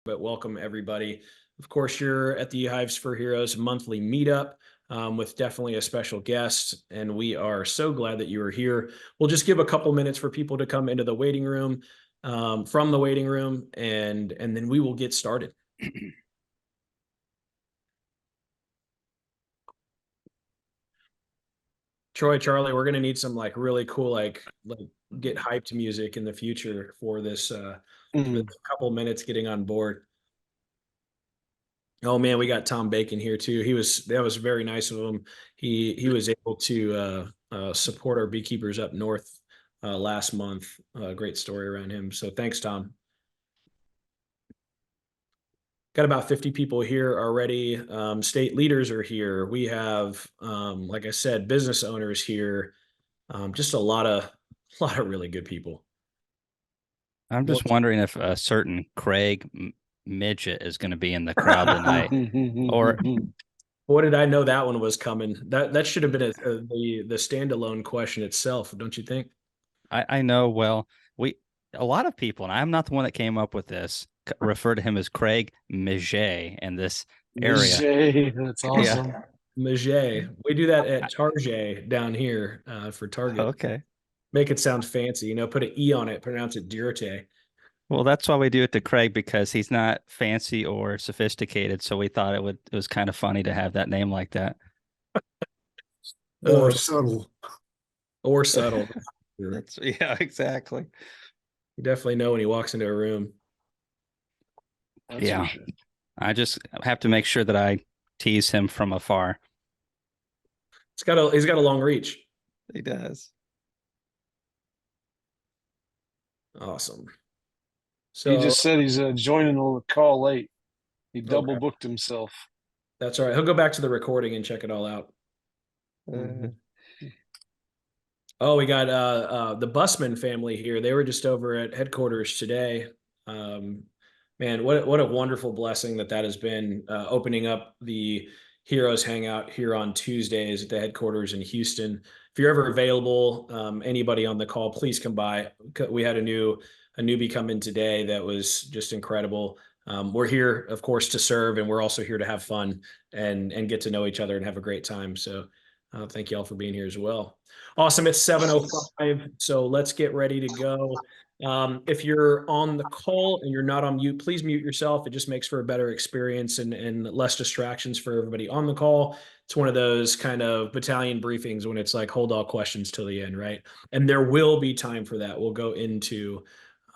But welcome everybody. Of course, you're at the Hives for Heroes monthly meetup with definitely a special guest, and we are so glad that you are here. We'll just give a couple minutes for people to come into the waiting room, from the waiting room, and then we will get started. Troy, Charlie, we're gonna need some like really cool like get hyped music in the future for this for this couple minutes getting on board. Oh man, we got Tom Bacon here too. That was very nice of him. He was able to support our beekeepers up north last month. Great story around him. So thanks, Tom. Got about 50 people here already. State leaders are here. We have, like I said, business owners here. Just a lot of really good people. I'm Well, just wondering if a certain Craig Midget is going to be in the crowd tonight. Or what did I know that one was coming? That should have been the standalone question itself, don't you think? I know, well, we a lot of people, and I'm not the one that came up with this, refer to him as Craig Midget in this area. Jay, that's Yeah. awesome. Maget. We do that at Target down here for Target. Okay. Make it sound fancy, put an E on it, pronounce it Dirte. Well, that's why we do it to Craig because he's not fancy or sophisticated. So we thought it was kind of funny to have that name like that. Or Uh, subtle. or subtle. You Yeah, exactly. definitely know when he walks into a room. That's for Yeah. sure. I just have to make sure that I tease him from afar. He's got a long reach. He does. Awesome. He So just said he's joining the call late. He double okay, booked himself. that's all right. He'll go back to the recording and check it all out. Mhm. Oh, we got the Busman family here. They were just over at headquarters today. Um, Man, what a wonderful blessing that has been, opening up the Heroes Hangout here on Tuesdays at the headquarters in Houston. If you're ever available, anybody on the call, please come by. We had a newbie come in today that was just incredible. We're here, of course, to serve, and we're also here to have fun and get to know each other and have a great time. So, thank you all for being here as well. Awesome. It's 7:05, so let's get ready to go. If you're on the call and you're not on mute, please mute yourself. It just makes for a better experience and less distractions for everybody on the call. It's one of those kind of battalion briefings when it's like hold all questions till the end, right? And there will be time for that. We'll go into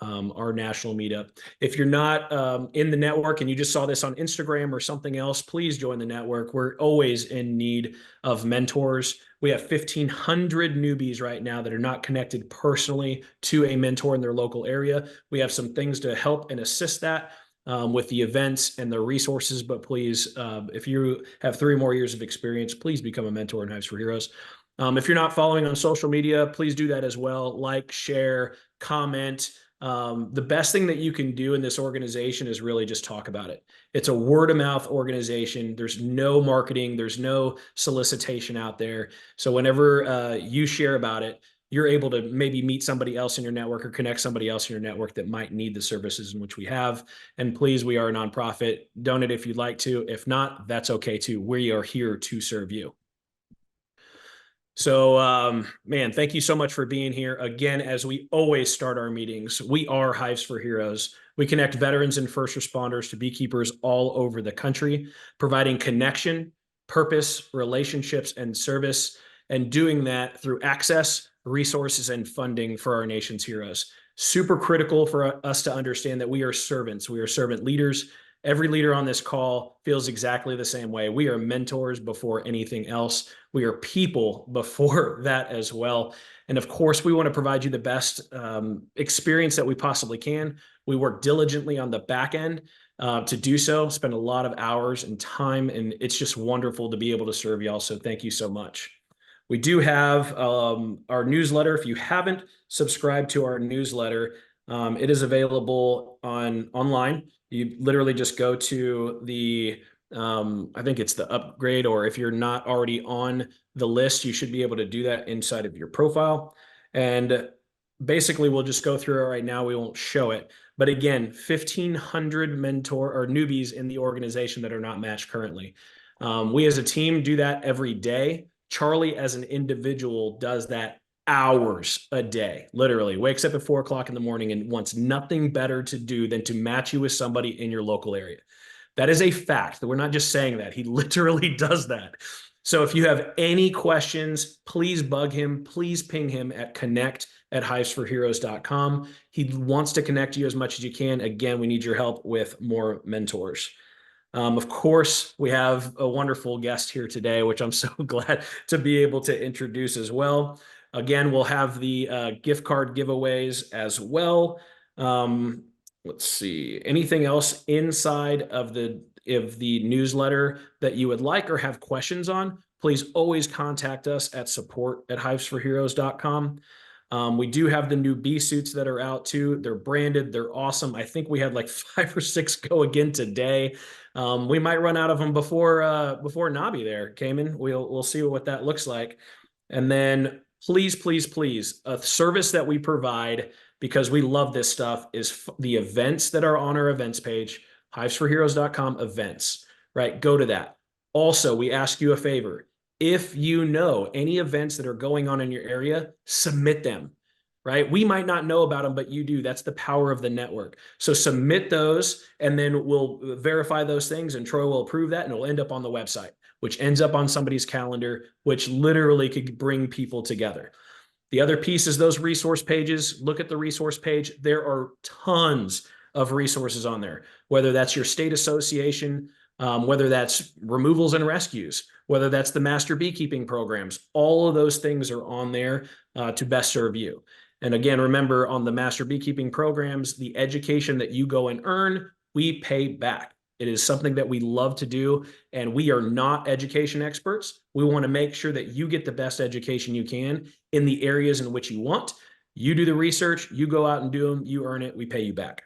our national meetup. If you're not in the network and you just saw this on Instagram or something else, please join the network. We're always in need of mentors. We have 1,500 newbies right now that are not connected personally to a mentor in their local area. We have some things to help and assist that with the events and the resources. But please, if you have 3 more years of experience, please become a mentor in Hives for Heroes. If you're not following on social media, please do that as well. Like, share, comment. The best thing that you can do in this organization is really just talk about it. It's a word of mouth organization. There's no marketing, there's no solicitation out there. So whenever you share about it, you're able to maybe meet somebody else in your network or connect somebody else in your network that might need the services in which we have. And please, we are a nonprofit. Donate if you'd like to. If not, that's okay too. We are here to serve you. So, man, thank you so much for being here. Again, as we always start our meetings, we are Hives for Heroes. We connect veterans and first responders to beekeepers all over the country, providing connection, purpose, relationships, and service, and doing that through access, resources, and funding for our nation's heroes. Super critical for us to understand that we are servants. We are servant leaders. Every leader on this call feels exactly the same way. We are mentors before anything else. We are people before that as well. And of course, we want to provide you the best experience that we possibly can. We work diligently on the back end to do so, spend a lot of hours and time, and it's just wonderful to be able to serve y'all. So thank you so much. We do have our newsletter. If you haven't subscribed to our newsletter, it is available online. You literally just go to the I think it's the upgrade, or if you're not already on the list, you should be able to do that inside of your profile. And basically, we'll just go through it right now. We won't show it, But again, 1,500 mentor or newbies in the organization that are not matched currently. We as a team do that every day. Charlie as an individual does that hours a day, literally wakes up at 4 o'clock in the morning and wants nothing better to do than to match you with somebody in your local area. That is a fact. We're not just saying that. He literally does that. So if you have any questions, please bug him. Please ping him at connect@hivesforheroes.com. He wants to connect you as much as you can. Again, we need your help with more mentors. Of course, we have a wonderful guest here today, which I'm so glad to be able to introduce as well. Again, we'll have the gift card giveaways as well. Let's see. Anything else inside of the newsletter that you would like or have questions on, please always contact us at support@hivesforheroes.com. We do have the new bee suits that are out too. They're branded. They're awesome. I think we had like 5 or 6 go again today. We might run out of them before Nobby there, Cayman. We'll see what that looks like. And then please, please, please, a service that we provide because we love this stuff is the events that are on our events page, hivesforheroes.com events, right? Go to that. Also, we ask you a favor. If you know any events that are going on in your area, submit them, right? We might not know about them, but you do. That's the power of the network. So submit those, and then we'll verify those things, and Troy will approve that, and it'll end up on the website, which ends up on somebody's calendar, which literally could bring people together. The other piece is those resource pages. Look at the resource page. There are tons of resources on there, whether that's your state association, whether that's removals and rescues, whether that's the master beekeeping programs. All of those things are on there to best serve you. And again, remember on the master beekeeping programs, the education that you go and earn, we pay back. It is something that we love to do, and we are not education experts. We want to make sure that you get the best education you can in the areas in which you want. You do the research, you go out and do them, you earn it, we pay you back.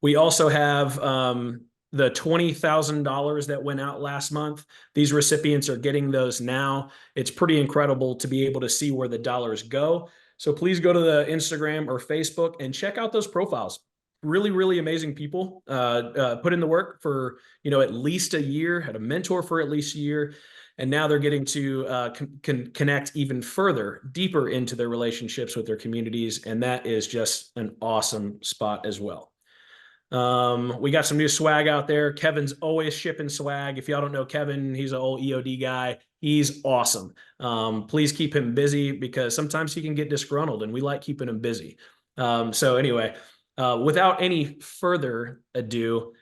We also have the $20,000 that went out last month. These recipients are getting those now. It's pretty incredible to be able to see where the dollars go. So please go to the Instagram or Facebook and check out those profiles. Really, really amazing people put in the work for, at least a year, had a mentor for at least a year. And now they're getting to connect even further, deeper into their relationships with their communities. And that is just an awesome spot as well. We got some new swag out there. Kevin's always shipping swag. If y'all don't know Kevin, he's an old EOD guy. He's awesome. Please keep him busy because sometimes he can get disgruntled, and we like keeping him busy. So anyway, without any further ado,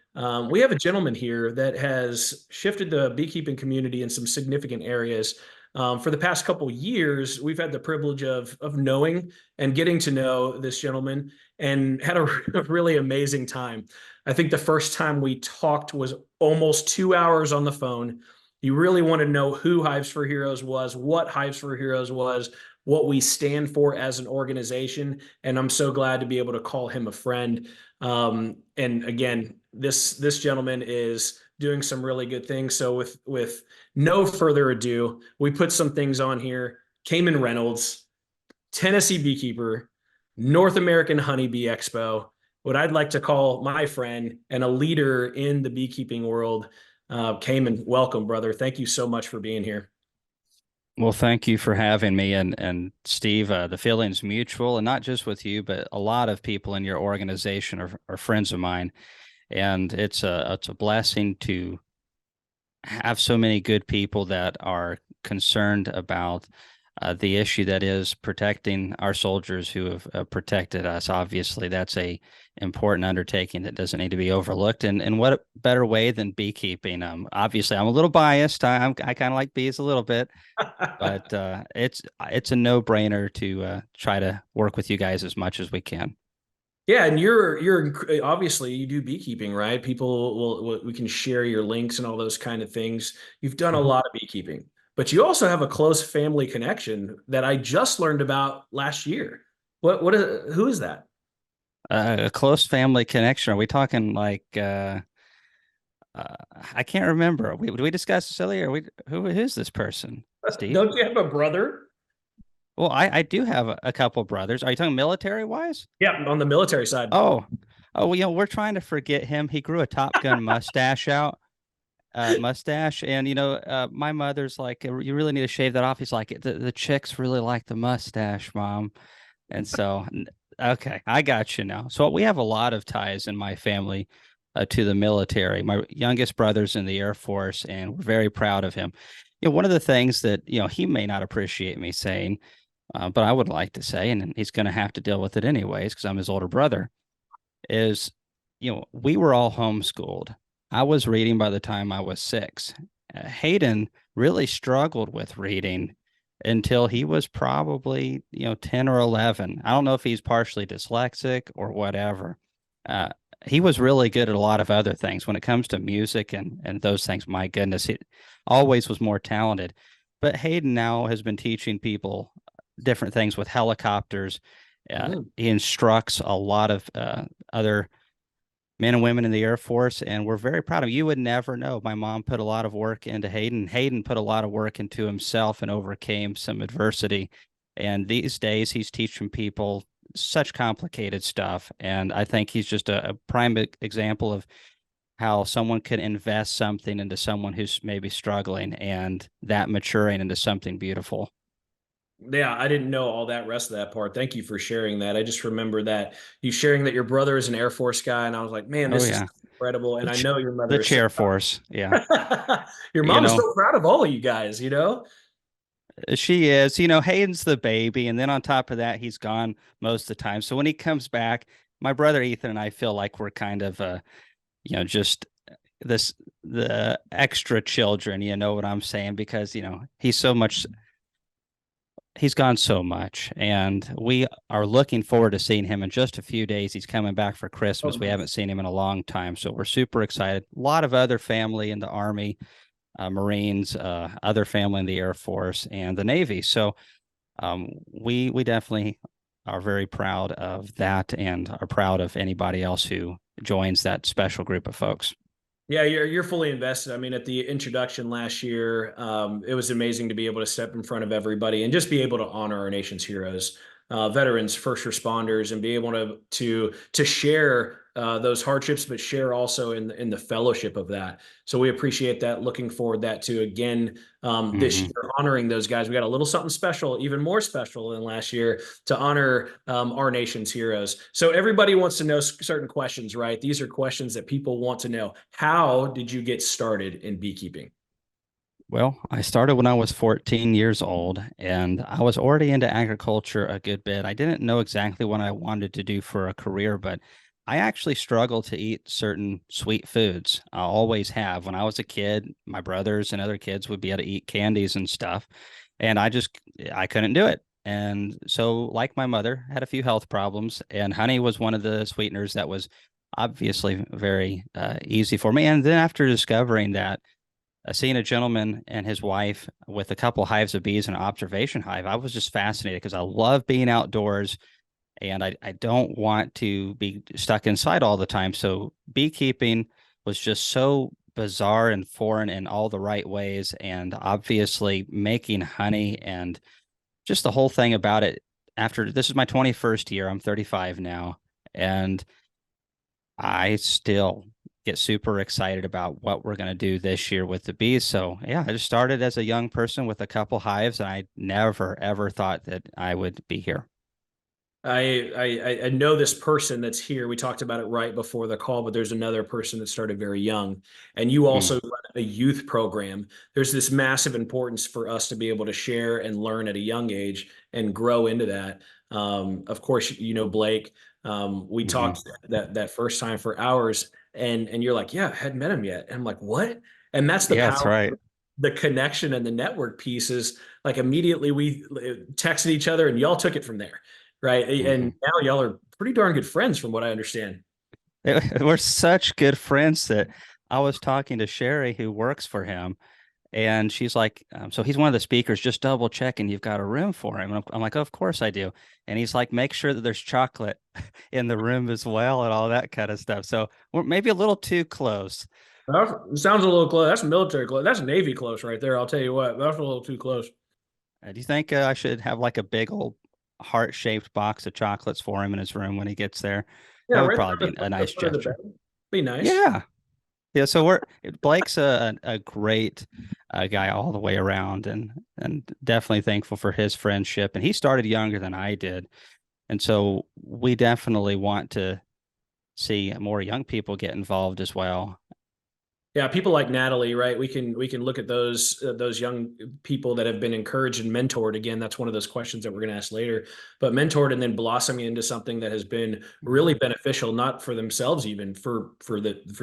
we have a gentleman here that has shifted the beekeeping community in some significant areas. For the past couple years, we've had the privilege of knowing and getting to know this gentleman and had a really amazing time. I think the first time we talked was almost 2 hours on the phone. You really want to know who Hives for Heroes was, what Hives for Heroes was, what we stand for as an organization. And I'm so glad to be able to call him a friend. And again, this gentleman is doing some really good things. So with no further ado, we put some things on here. Cayman Reynolds, Tennessee beekeeper, North American Honey BeeExpo, what I'd like to call my friend and a leader in the beekeeping world. Cayman, welcome, brother. Thank you so much for being here. Well, thank you for having me. And Steve, the feeling's mutual, and not just with you, but a lot of people in your organization are friends of mine. And it's a blessing to have so many good people that are concerned about the issue that is protecting our soldiers who have protected us. Obviously, that's a important undertaking that doesn't need to be overlooked. And what better way than beekeeping? Obviously, I'm a little biased. I kind of like bees a little bit, but it's a no-brainer to try to work with you guys as much as we can. Yeah, and you're obviously you do beekeeping, right? We can share your links and all those kind of things. You've done a lot of beekeeping, but you also have a close family connection that I just learned about last year. Who is that? A close family connection. Are we talking like I can't remember. Did we discuss this earlier? Who is this person? Steve? Don't you have a brother? Well, I do have a couple brothers. Are you talking military wise? Yeah, on the military side. Oh, oh, well, we're trying to forget him. He grew a Top Gun mustache, and my mother's like, you really need to shave that off. He's like, the chicks really like the mustache, mom. And so, okay, I got you now. So we have a lot of ties in my family to the military. My youngest brother's in the Air Force, and we're very proud of him. One of the things that he may not appreciate me saying, but I would like to say, and he's going to have to deal with it anyways because I'm his older brother, is we were all homeschooled. I was reading by the time I was 6. Hayden really struggled with reading until he was probably 10 or 11. I don't know if he's partially dyslexic or whatever. uh, he was really good at a lot of other things when it comes to music and those things. My goodness, he always was more talented. But Hayden now has been teaching people different things with helicopters. He instructs a lot of other men and women in the Air Force, and we're very proud of him. You would never know. My mom put a lot of work into Hayden. Hayden put a lot of work into himself and overcame some adversity. And these days, he's teaching people such complicated stuff. And I think he's just a prime example of how someone can invest something into someone who's maybe struggling and that maturing into something beautiful. Yeah, I didn't know all that rest of that part. Thank you for sharing that. I just remember that you sharing that your brother is an Air Force guy, and I was like, man, Oh, this is yeah. incredible. And I know your The mother is so chair force. Yeah. proud. Your You mom is know, so proud of all of you guys, you know? She is. Hayden's the baby, and then on top of that, he's gone most of the time. So when he comes back, my brother Ethan and I feel like we're kind of just this the extra children, you know what I'm saying? Because, he's gone so much, and we are looking forward to seeing him in just a few days. He's coming back for Oh, Christmas. We haven't nice. seen him in a long time, so we're super excited. A lot of other family in the Army, Marines, other family in the Air Force and the Navy. So we definitely are very proud of that and are proud of anybody else who joins that special group of folks. Yeah, you're fully invested. I mean, at the introduction last year, it was amazing to be able to step in front of everybody and just be able to honor our nation's heroes, veterans, first responders, and be able to share those hardships, but share also in the fellowship of that. So we appreciate that. Looking forward that to again this Mm-hmm. year honoring those guys. We got a little something special, even more special than last year, to honor our nation's heroes. So everybody wants to know certain questions, right? These are questions that people want to know. How did you get started in beekeeping? Well, I started when I was 14 years old, and I was already into agriculture a good bit. I didn't know exactly what I wanted to do for a career, but I actually struggled to eat certain sweet foods. I always have. When I was a kid, my brothers and other kids would be able to eat candies and stuff, and I couldn't do it. And so, like my mother, had a few health problems, and honey was one of the sweeteners that was obviously very easy for me. And then after discovering that, seeing a gentleman and his wife with a couple hives of bees in an observation hive, I was just fascinated because I love being outdoors and I don't want to be stuck inside all the time. So beekeeping was just so bizarre and foreign in all the right ways. And obviously making honey and just the whole thing about it. After this is my 21st year, I'm 35 now. And I still get super excited about what we're going to do this year with the bees. So, yeah, I just started as a young person with a couple hives, and I never, ever thought that I would be here. I know this person that's here. We talked about it right before the call, but there's another person that started very young, and you Mm, also run a youth program. There's this massive importance for us to be able to share and learn at a young age and grow into that. Of course, you know Blake. We hmm. talked that first time for hours, and you're like, yeah, I hadn't met him yet. And I'm like, what? And that's the Yeah, that's power, right. the connection and the network pieces. Like immediately we texted each other, and y'all took it from there, right? And Hmm. now y'all are pretty darn good friends, from what I understand. We're such good friends that I was talking to Sherry, who works for him, and she's like, so he's one of the speakers, just double checking you've got a room for him. And I'm like, of course I do. And he's like, make sure that there's chocolate in the room as well and all that kind of stuff. So we're maybe a little too close. That sounds a little close. That's military close. That's Navy close right there. I'll tell you what. That's a little too close. Do you think I should have like a big old heart-shaped box of chocolates for him in his room when he gets there? Yeah, That would right probably there be at a the nice foot of the gesture. bed. Be nice. Yeah. Yeah, so Blake's a great guy all the way around, and definitely thankful for his friendship. And he started younger than I did, and so we definitely want to see more young people get involved as well. Yeah, people like Natalie, right? We can look at those young people that have been encouraged and mentored. Again, that's one of those questions that we're going to ask later. But mentored and then blossoming into something that has been really beneficial, not for themselves, even for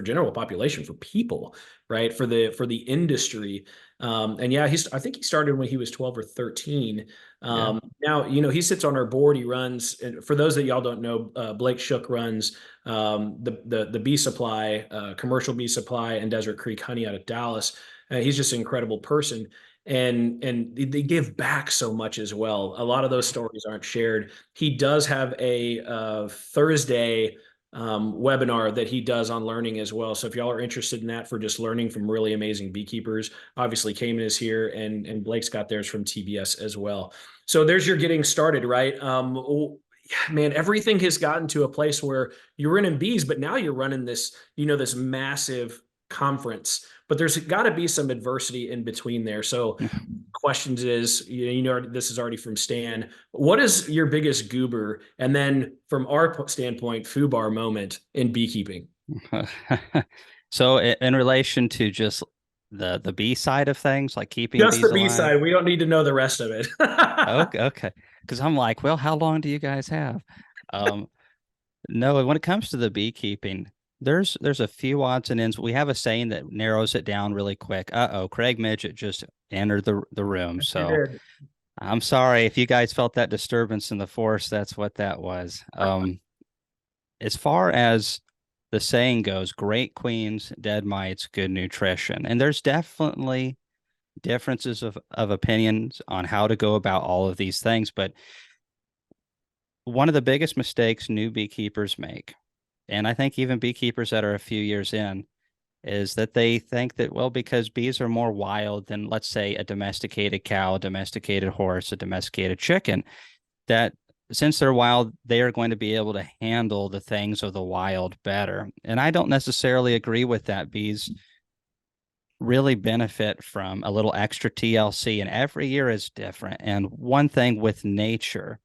general population, for people, right? For the industry. And yeah, I think he started when he was 12 or 13. Yeah. Now, you know, he sits on our board. He runs, and for those that y'all don't know, Blake Shook runs the bee supply, commercial bee supply, and Desert Creek Honey out of Dallas. He's just an incredible person, and they give back so much as well. A lot of those stories aren't shared. He does have a Thursday webinar that he does on learning as well. So if y'all are interested in that for just learning from really amazing beekeepers, obviously Cayman is here, and Blake's got theirs from TBS as well. So there's your getting started, right? Man, everything has gotten to a place where you're running bees, but now you're running this, you know, this massive conference. But there's got to be some adversity in between there. So, questions is, you know, this is already from Stan. What is your biggest goober? And then from our standpoint, foobar moment in beekeeping. So in relation to just the bee side of things, like keeping Just bees the bee alive. side. We don't need to know the rest of it. Okay, okay. Because I'm like, well, how long do you guys have? Um, no, when it comes to the beekeeping, there's a few odds and ends. We have a saying that narrows it down really quick. Uh-oh, Craig Midget just entered the room. You So did. I'm sorry if you guys felt that disturbance in the force. That's what that was. As far as the saying goes, great queens, dead mites, good nutrition. And there's definitely differences of opinions on how to go about all of these things. But one of the biggest mistakes new beekeepers make, and I think even beekeepers that are a few years in, is that they think that, well, because bees are more wild than, let's say, a domesticated cow, a domesticated horse, a domesticated chicken, that since they're wild, they are going to be able to handle the things of the wild better. And I don't necessarily agree with that. Bees really benefit from a little extra TLC, and every year is different. And one thing with nature,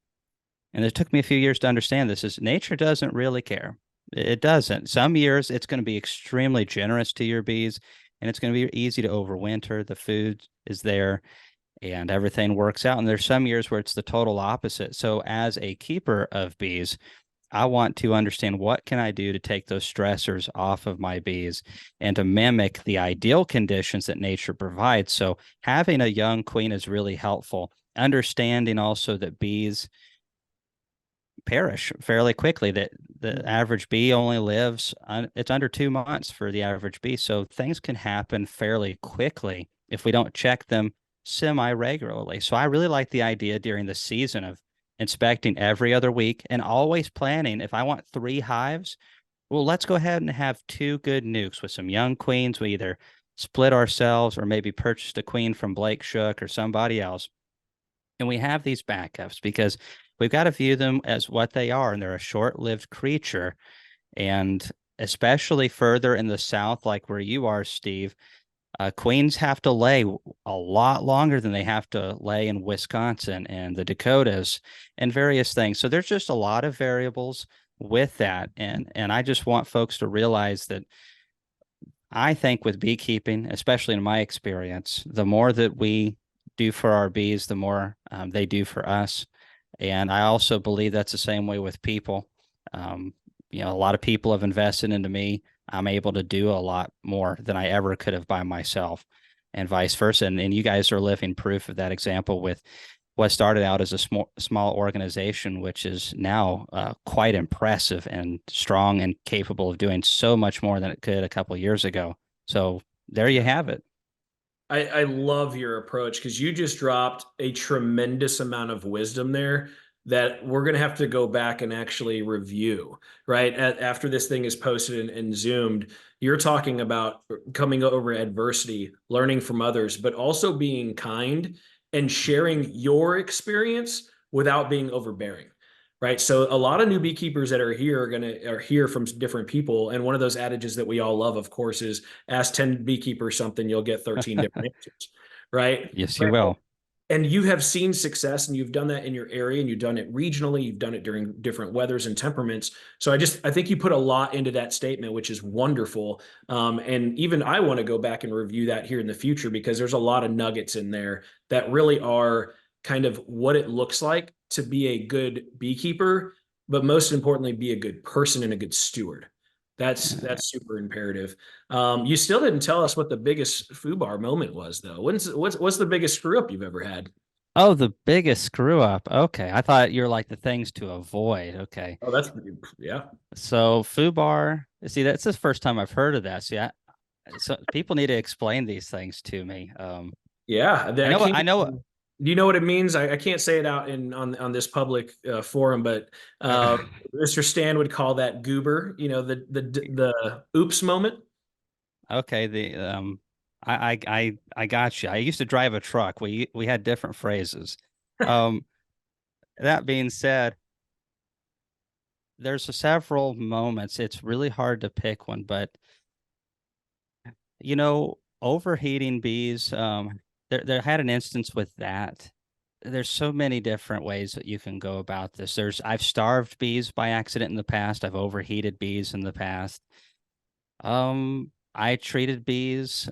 and it took me a few years to understand this, is nature doesn't really care. It doesn't. Some years it's going to be extremely generous to your bees, and it's going to be easy to overwinter. The food is there and everything works out. And there's some years where it's the total opposite. So as a keeper of bees, I want to understand what can I do to take those stressors off of my bees and to mimic the ideal conditions that nature provides. So having a young queen is really helpful. Understanding also that bees perish fairly quickly, that the average bee only lives it's under 2 months for the average bee, so things can happen fairly quickly if we don't check them semi regularly. So I really like the idea during the season of inspecting every other week and always planning. If I want 3 hives, well, let's go ahead and have 2 good nukes with some young queens. We either split ourselves or maybe purchased a queen from Blake Shook or somebody else, and we have these backups because we've got to view them as what they are, and they're a short-lived creature. And especially further in the south, like where you are, Steve, queens have to lay a lot longer than they have to lay in Wisconsin and the Dakotas and various things. So there's just a lot of variables with that, and I just want folks to realize that I think with beekeeping, especially in my experience, the more that we do for our bees, the more they do for us. And I also believe that's the same way with people. Um, a lot of people have invested into me. I'm able to do a lot more than I ever could have by myself, and vice versa. And you guys are living proof of that example with what started out as a small organization, which is now quite impressive and strong and capable of doing so much more than it could a couple of years ago. So there you have it. I love your approach because you just dropped a tremendous amount of wisdom there that we're going to have to go back and actually review, right? After this thing is posted and zoomed, you're talking about coming over adversity, learning from others, but also being kind and sharing your experience without being overbearing. Right. So a lot of new beekeepers that are here from different people. And one of those adages that we all love, of course, is ask 10 beekeepers something, you'll get 13 different answers. Right. Yes, you will. And you have seen success, and you've done that in your area, and you've done it regionally, you've done it during different weathers and temperaments. So I think you put a lot into that statement, which is wonderful. And even I want to go back and review that here in the future, because there's a lot of nuggets in there that really are kind of what it looks like to be a good beekeeper, but most importantly, be a good person and a good steward. That's super imperative. You still didn't tell us what the biggest foobar moment was, though. What's the biggest screw up you've ever had? Oh, the biggest screw up. Okay. I thought you're like the things to avoid. Okay. Oh, yeah. So foobar, see, that's the first time I've heard of that. See, so people need to explain these things to me. Yeah, I know. Do you know what it means? I can't say it out on this public forum, but Mr. Stan would call that goober. You know, the oops moment. Okay, I got you. I used to drive a truck. We had different phrases. That being said, there's several moments. It's really hard to pick one, but overheating bees. There had an instance with that. There's so many different ways that you can go about this. I've starved bees by accident in the past. I've overheated bees in the past. I treated bees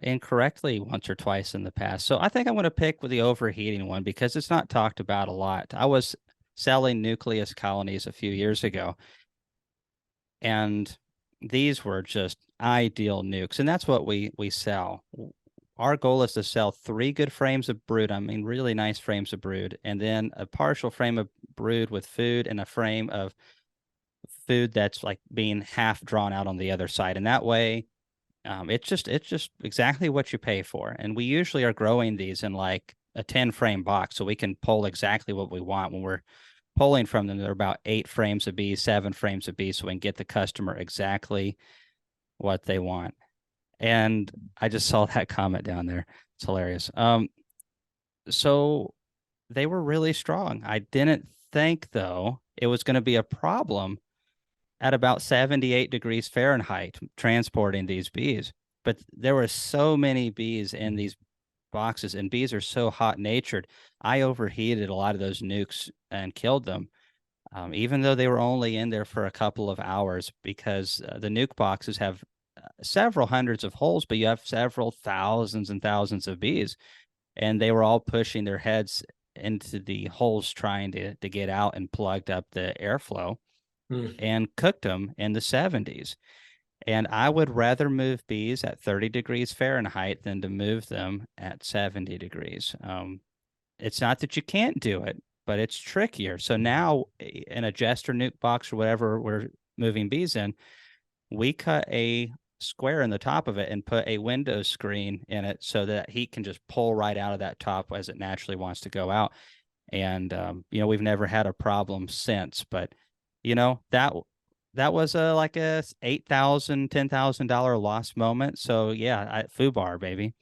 incorrectly once or twice in the past. So I think I'm going to pick with the overheating one because it's not talked about a lot. I was selling nucleus colonies a few years ago, and these were just ideal nukes, and that's what we sell. Our goal is to sell 3 good frames of brood. I mean, really nice frames of brood, and then a partial frame of brood with food and a frame of food that's like being half drawn out on the other side. And that way, it's just exactly what you pay for. And we usually are growing these in like a 10 frame box, so we can pull exactly what we want. When we're pulling from them, they're about 8 frames of bees, 7 frames of bees, so we can get the customer exactly what they want. And I just saw that comment down there. It's hilarious. So they were really strong. I didn't think, though, it was going to be a problem at about 78 degrees Fahrenheit transporting these bees. But there were so many bees in these boxes, and bees are so hot natured. I overheated a lot of those nukes and killed them, even though they were only in there for a couple of hours, because the nuke boxes have several hundreds of holes, but you have several thousands and thousands of bees, and they were all pushing their heads into the holes trying to get out, and plugged up the airflow and cooked them in the 70s. And I would rather move bees at 30 degrees Fahrenheit than to move them at 70 degrees. It's not that you can't do it, but it's trickier. So now in a Jester nuke box or whatever we're moving bees in, we cut a square in the top of it and put a window screen in it so that heat can just pull right out of that top as it naturally wants to go out. And we've never had a problem since. But that was like a $8,000, $10,000 lost moment. So yeah, FUBAR, baby.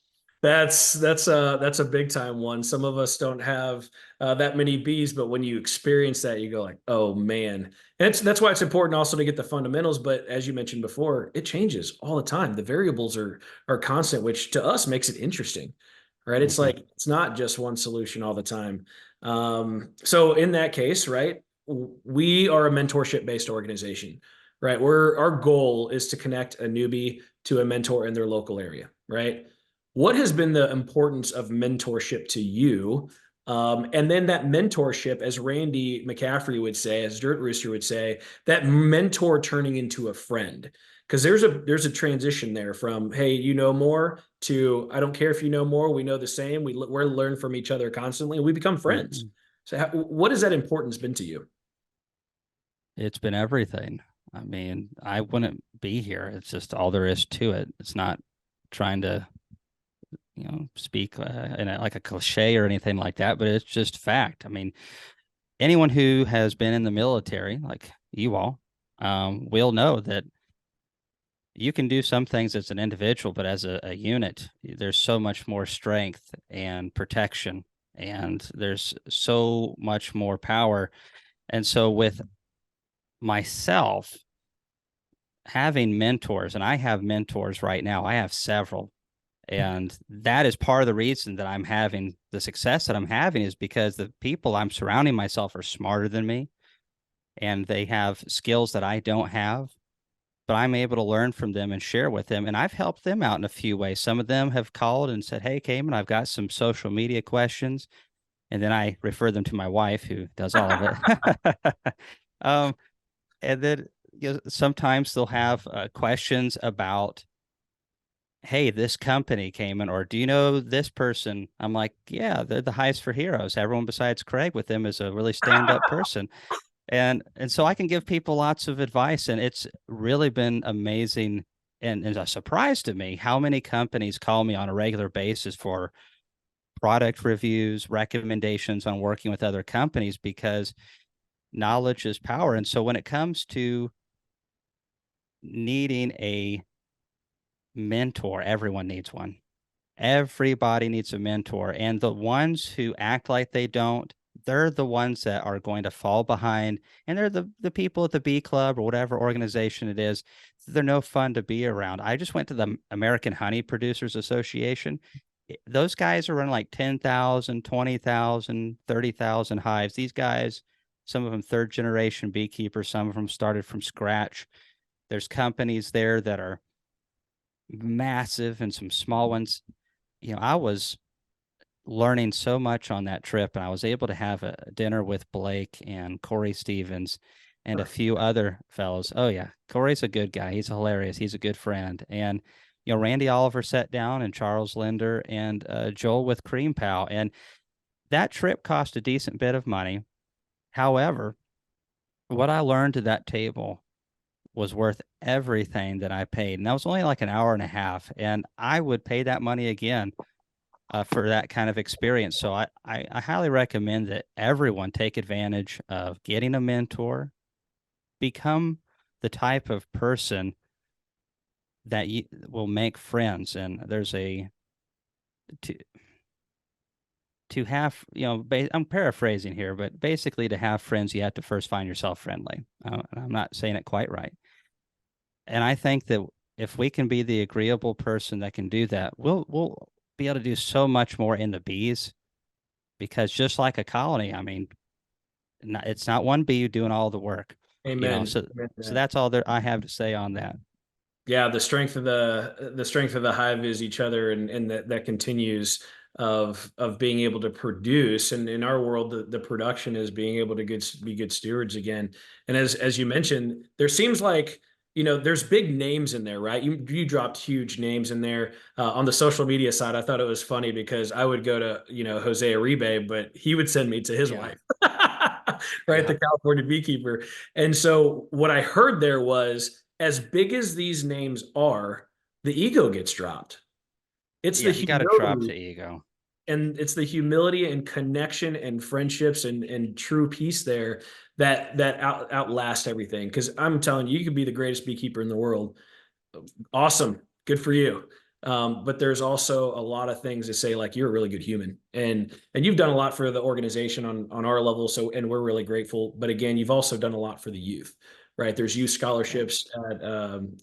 That's a big time one. Some of us don't have that many bees, but when you experience that, you go like, oh man. And that's why it's important also to get the fundamentals. But as you mentioned before, it changes all the time. The variables are constant, which to us makes it interesting, right? It's like it's not just one solution all the time. So in that case, right, we are a mentorship based organization, right? Our goal is to connect a newbie to a mentor in their local area, right? What has been the importance of mentorship to you? And then that mentorship, as Randy McCaffrey would say, as Dirt Rooster would say, that mentor turning into a friend. Because there's a transition there from, hey, you know more, to I don't care if you know more, we know the same. We're learn from each other constantly, and we become friends. So what has that importance been to you? It's been everything. I mean, I wouldn't be here. It's just all there is to it. It's not trying to speak in like a cliche or anything like that, but it's just fact. I mean, anyone who has been in the military, like you all, will know that you can do some things as an individual, but as a unit, there's so much more strength and protection and there's so much more power. And so with myself, having mentors, and I have mentors right now, I have several. And that is part of the reason that I'm having the success that I'm having, is because the people I'm surrounding myself are smarter than me, and they have skills that I don't have, but I'm able to learn from them and share with them. And I've helped them out in a few ways. Some of them have called and said, "Hey, Cayman, I've got some social media questions." And then I refer them to my wife, who does all of it. um, and then sometimes they'll have questions about, "Hey, this company came in," or "Do you know this person?" I'm like, "Yeah, they're the Hives for Heroes. Everyone besides Craig with them is a really stand-up person." And so I can give people lots of advice, and it's really been amazing and a surprise to me how many companies call me on a regular basis for product reviews, recommendations on working with other companies, because knowledge is power. And so when it comes to needing a mentor, everyone needs one. Everybody needs a mentor. And the ones who act like they don't, they're the ones that are going to fall behind. And they're the people at the Bee Club or whatever organization it is. They're no fun to be around. I just went to the American Honey Producers Association. Those guys are running like 10,000, 20,000, 30,000 hives. These guys, some of them third generation beekeepers, some of them started from scratch. There's companies there that are massive and some small ones. I was learning so much on that trip, and I was able to have a dinner with Blake and Corey Stevens and a few other fellows. Oh yeah, Corey's a good guy. He's hilarious. He's a good friend. And Randy Oliver sat down, and Charles Linder, and Joel with Cream Pow, and that trip cost a decent bit of money. However, what I learned at that table was worth everything that I paid, and that was only like an hour and a half, and I would pay that money again for that kind of experience. So I highly recommend that everyone take advantage of getting a mentor, become the type of person that you will make friends. And there's to, to have, I'm paraphrasing here, but basically to have friends, you have to first find yourself friendly. I'm not saying it quite right. And I think that if we can be the agreeable person that can do that, we'll be able to do so much more in the bees, because just like a colony, I mean, it's not one bee doing all the work, Amen. So that's all that I have to say on that. Yeah, the strength of the hive is each other, and that continues of being able to produce. And in our world, the production is being able to be good stewards again. And as you mentioned, there seems like there's big names in there, right? You dropped huge names in there on the social media side. I thought it was funny because I would go to Jose Uribe, but he would send me to his Yeah. wife, right? Yeah. The California beekeeper. And so what I heard there was, as big as these names are, the ego gets dropped. It's the Yeah. You got to drop humility, the ego. and it's the humility and connection and friendships and true peace there that outlast everything. Because I'm telling you, you could be the greatest beekeeper in the world. Awesome, good for you. But there's also a lot of things to say, like, you're a really good human, and you've done a lot for the organization on our level. So, and we're really grateful. But again, you've also done a lot for the youth, right? There's youth Yeah. scholarships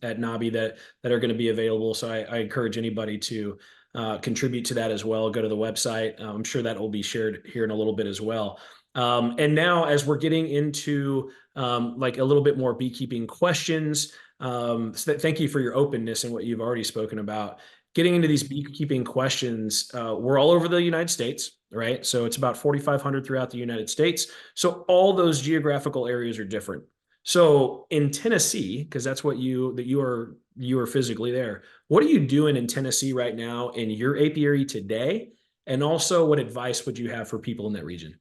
at NABI that are going to be available. So I encourage anybody to contribute to that as well. Go to the website. I'm sure that will be shared here in a little bit as well. And now, as we're getting into like a little bit more beekeeping questions, so thank you for your openness and what you've already spoken about. Getting into these beekeeping questions, we're all over the United States, right? So it's about 4,500 throughout the United States. So all those geographical areas are different. So in Tennessee, because that's what you are physically there. What are you doing in Tennessee right now in your apiary today? And also, what advice would you have for people in that region?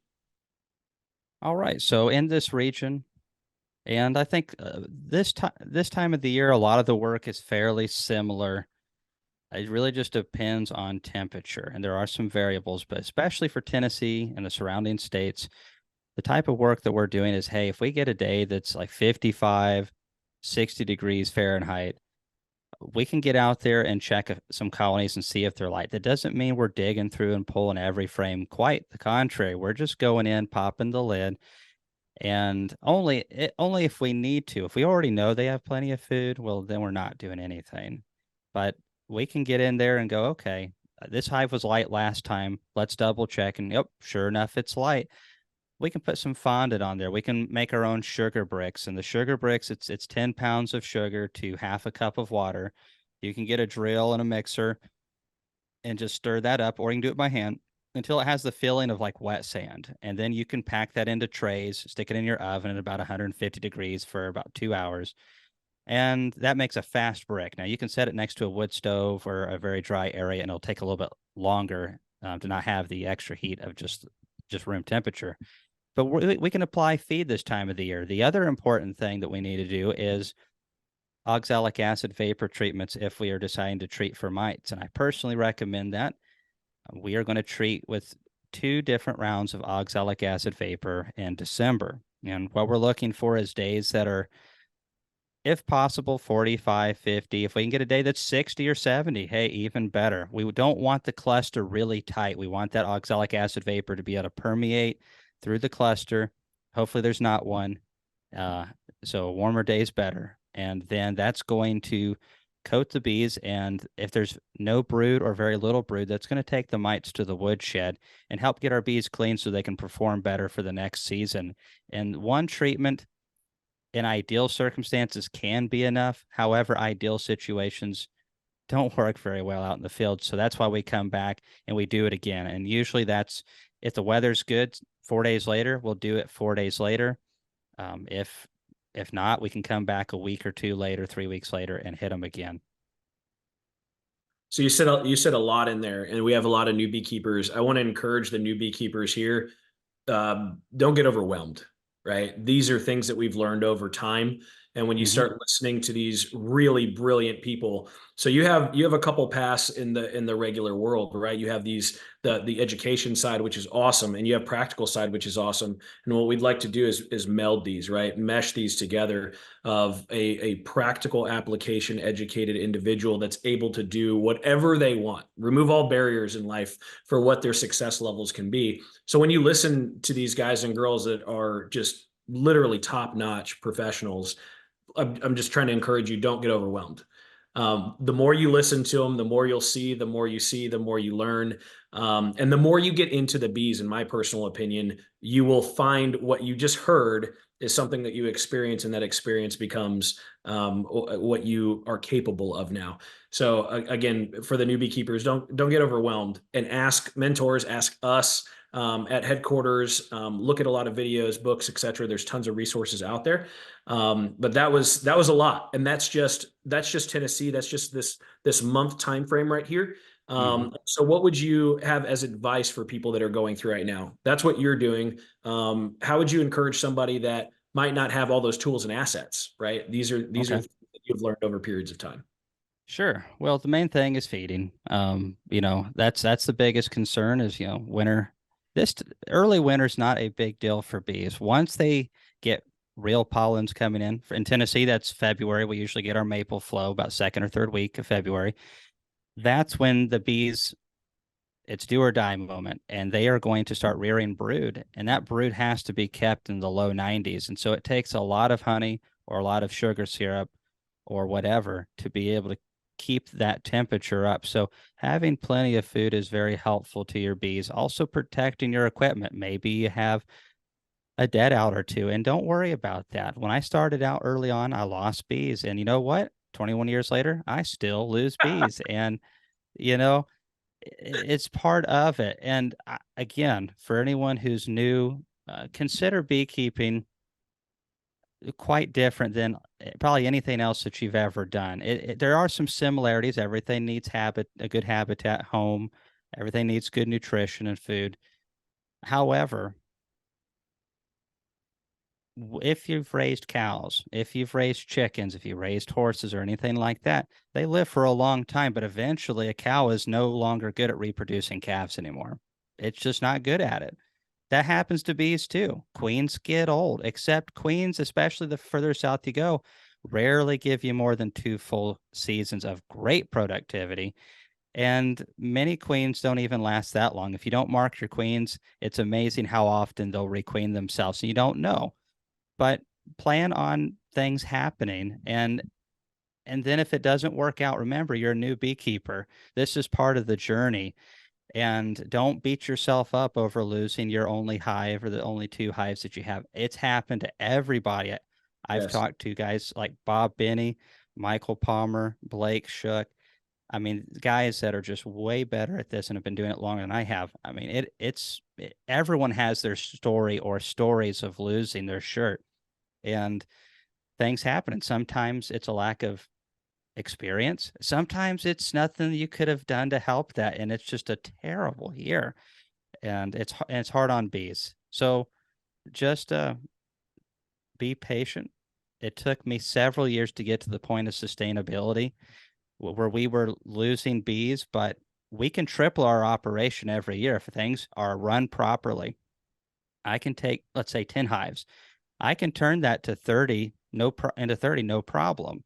All right. So in this region, and I think this time of the year, a lot of the work is fairly similar. It really just depends on temperature, and there are some variables, but especially for Tennessee and the surrounding states, the type of work that we're doing is, hey, if we get a day that's like 55, 60 degrees Fahrenheit, we can get out there and check some colonies and see if they're light. That doesn't mean we're digging through and pulling every frame. Quite the contrary. We're just going in, popping the lid, and only if we need to. If we already know they have plenty of food, well, then we're not doing anything. But we can get in there and go, okay, this hive was light last time. Let's double check. And yep, sure enough, it's light. We can put some fondant on there. We can make our own sugar bricks. And the sugar bricks, it's 10 pounds of sugar to half a cup of water. You can get a drill and a mixer and just stir that up, or you can do it by hand until it has the feeling of like wet sand. And then you can pack that into trays, stick it in your oven at about 150 degrees for about 2 hours. And that makes a fast brick. Now you can set it next to a wood stove or a very dry area, and it'll take a little bit longer to not have the extra heat of just room temperature. But we can apply feed this time of the year. The other important thing that we need to do is oxalic acid vapor treatments if we are deciding to treat for mites. And I personally recommend that. We are going to treat with 2 different rounds of oxalic acid vapor in December. And what we're looking for is days that are, if possible, 45, 50. If we can get a day that's 60 or 70, hey, even better. We don't want the cluster really tight. We want that oxalic acid vapor to be able to permeate through the cluster. Hopefully there's not one. So a warmer day is better. And then that's going to coat the bees. And if there's no brood or very little brood, that's going to take the mites to the woodshed and help get our bees clean so they can perform better for the next season. And one treatment in ideal circumstances can be enough. However, ideal situations don't work very well out in the field. So that's why we come back and we do it again. And usually that's, if the weather's good, 4 days later, we'll do it 4 days later. If not, we can come back a week or 2 later, 3 weeks later, and hit them again. So you said a lot in there, and we have a lot of new beekeepers. I want to encourage the new beekeepers here. Don't get overwhelmed, right? These are things that we've learned over time. And when you start listening to these really brilliant people, so you have a couple paths in the regular world, right? You have the education side, which is awesome, and you have practical side, which is awesome. And what we'd like to do is meld these, right? Mesh these together of a practical application educated individual that's able to do whatever they want, remove all barriers in life for what their success levels can be. So when you listen to these guys and girls that are just literally top-notch professionals, I'm just trying to encourage you, don't get overwhelmed. The more you listen to them, the more you'll see, the more you see, the more you learn. And the more you get into the bees, in my personal opinion, you will find what you just heard is something that you experience, and that experience becomes what you are capable of now. So again, for the new beekeepers, don't get overwhelmed, and ask mentors, ask us at headquarters, look at a lot of videos, books, etc. There's tons of resources out there. But that was a lot, and that's just Tennessee. That's just this month time frame right here. So what would you have as advice for people that are going through right now? That's what you're doing. How would you encourage somebody that might not have all those tools and assets, right? These are things that you've learned over periods of time. Sure. Well, the main thing is feeding. That's the biggest concern is, winter. Early winter's not a big deal for bees. Once they get real pollens coming in Tennessee, that's February. We usually get our maple flow about 2nd or 3rd week of February. That's when the bees, it's do or die moment, and they are going to start rearing brood, and that brood has to be kept in the low 90s. And so it takes a lot of honey or a lot of sugar syrup or whatever to be able to keep that temperature up. So having plenty of food is very helpful to your bees. Also protecting your equipment. Maybe you have a dead out or two, and don't worry about that. When I started out early on, I lost bees, and you know what? 21 years later, I still lose bees. And, it's part of it. And again, for anyone who's new, consider beekeeping quite different than probably anything else that you've ever done. There are some similarities. Everything needs a good habitat, home. Everything needs good nutrition and food. However, if you've raised cows, if you've raised chickens, if you raised horses or anything like that, they live for a long time, but eventually a cow is no longer good at reproducing calves anymore. It's just not good at it. That happens to bees too. Queens get old, except queens, especially the further south you go, rarely give you more than 2 full seasons of great productivity. And many queens don't even last that long. If you don't mark your queens, it's amazing how often they'll requeen themselves. And you don't know, but plan on things happening. And then if it doesn't work out, remember you're a new beekeeper. This is part of the journey. And don't beat yourself up over losing your only hive or the only 2 hives that you have. It's happened to everybody. I've Yes. talked to guys like Bob Binney, Michael Palmer, Blake Shook. I mean, guys that are just way better at this and have been doing it longer than I have. I mean, everyone has their story or stories of losing their shirt, and things happen. And sometimes it's a lack of experience. Sometimes it's nothing you could have done to help that, and it's just a terrible year. And it's hard on bees. So just be patient. It took me several years to get to the point of sustainability where we were losing bees, but we can triple our operation every year if things are run properly. I can take, let's say, 10 hives. I can turn that to 30, into 30, no problem.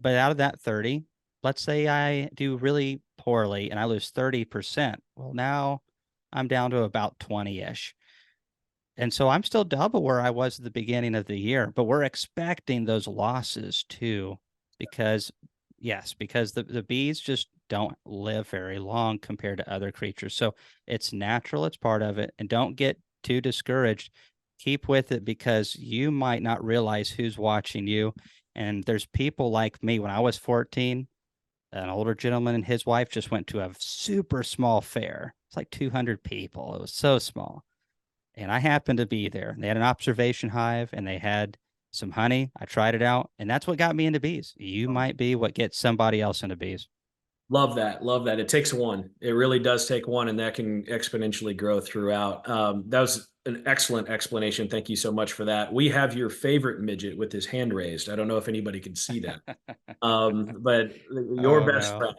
But out of that 30, let's say I do really poorly and I lose 30%. Well, now I'm down to about 20-ish. And so I'm still double where I was at the beginning of the year, but we're expecting those losses too, because because the bees just don't live very long compared to other creatures. So it's natural, it's part of it. And don't get too discouraged. Keep with it because you might not realize who's watching you. And there's people like me. When I was 14, an older gentleman and his wife just went to a super small fair. It's like 200 people. It was so small. And I happened to be there. They had an observation hive and they had some honey. I tried it out, and that's what got me into bees. You might be what gets somebody else into bees. Love that. Love that. It takes one. It really does take one, and that can exponentially grow throughout. That was an excellent explanation. Thank you so much for that. We have your favorite midget with his hand raised. I don't know if anybody can see that, but your Oh best no. friend,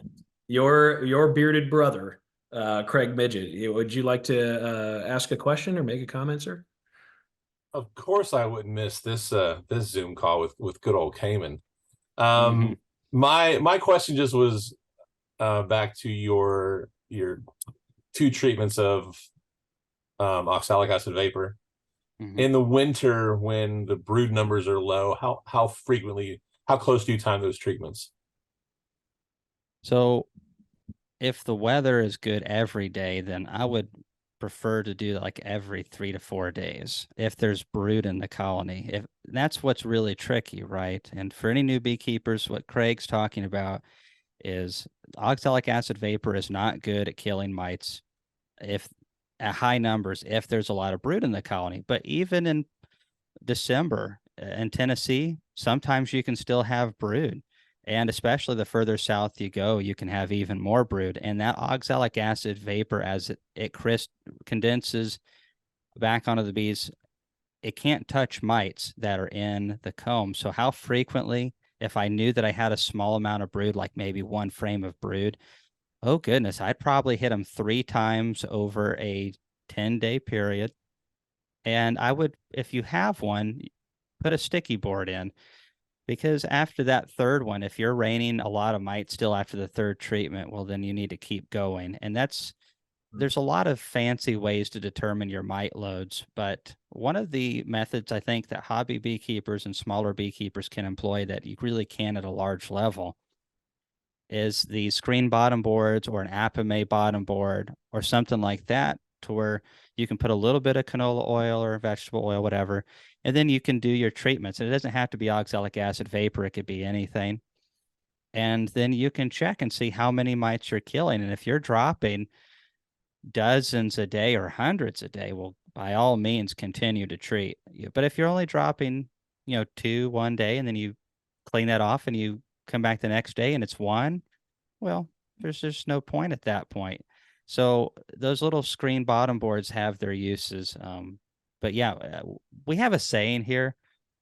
your bearded brother, Craig Midget. Would you like to ask a question or make a comment, sir? Of course, I wouldn't miss this Zoom call with good old Cayman. Mm-hmm. My question just was back to your 2 treatments of oxalic acid vapor Mm-hmm. in the winter when the brood numbers are low. How frequently, how close do you time those treatments? So if the weather is good every day, then I would prefer to do like every 3 to 4 days if there's brood in the colony. If that's what's really tricky, right? And for any new beekeepers, what Craig's talking about is oxalic acid vapor is not good at killing mites if at high numbers if there's a lot of brood in the colony. But even in December in Tennessee, sometimes you can still have brood. And especially the further south you go, you can have even more brood. And that oxalic acid vapor, as it condenses back onto the bees, it can't touch mites that are in the comb. So how frequently, if I knew that I had a small amount of brood, like maybe 1 frame of brood, oh goodness, I'd probably hit them 3 times over a 10-day period. And I would, if you have one, put a sticky board in, because after that third one, if you're raining a lot of mites still after the third treatment, well, then you need to keep going. And there's a lot of fancy ways to determine your mite loads, but one of the methods I think that hobby beekeepers and smaller beekeepers can employ that you really can at a large level is the screen bottom boards or an Apame bottom board or something like that, to where you can put a little bit of canola oil or vegetable oil, whatever, and then you can do your treatments. And it doesn't have to be oxalic acid vapor. It could be anything. And then you can check and see how many mites you're killing. And if you're dropping dozens a day or hundreds a day, well, by all means, continue to treat. But if you're only dropping, 2 one day, and then you clean that off and you come back the next day and it's 1, well, there's just no point at that point. So those little screen bottom boards have their uses. But yeah, we have a saying here: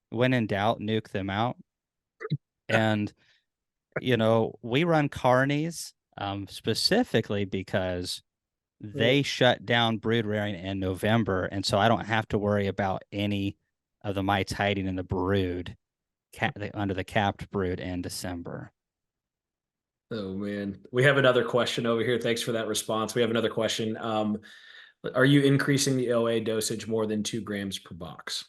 when in doubt, nuke them out. And we run carnies specifically because they shut down brood rearing in November, and so I don't have to worry about any of the mites hiding in the brood. under the capped brood in December. Oh man, we have another question over here. Thanks for that response. We have another question. Are you increasing the OA dosage more than 2 grams per box?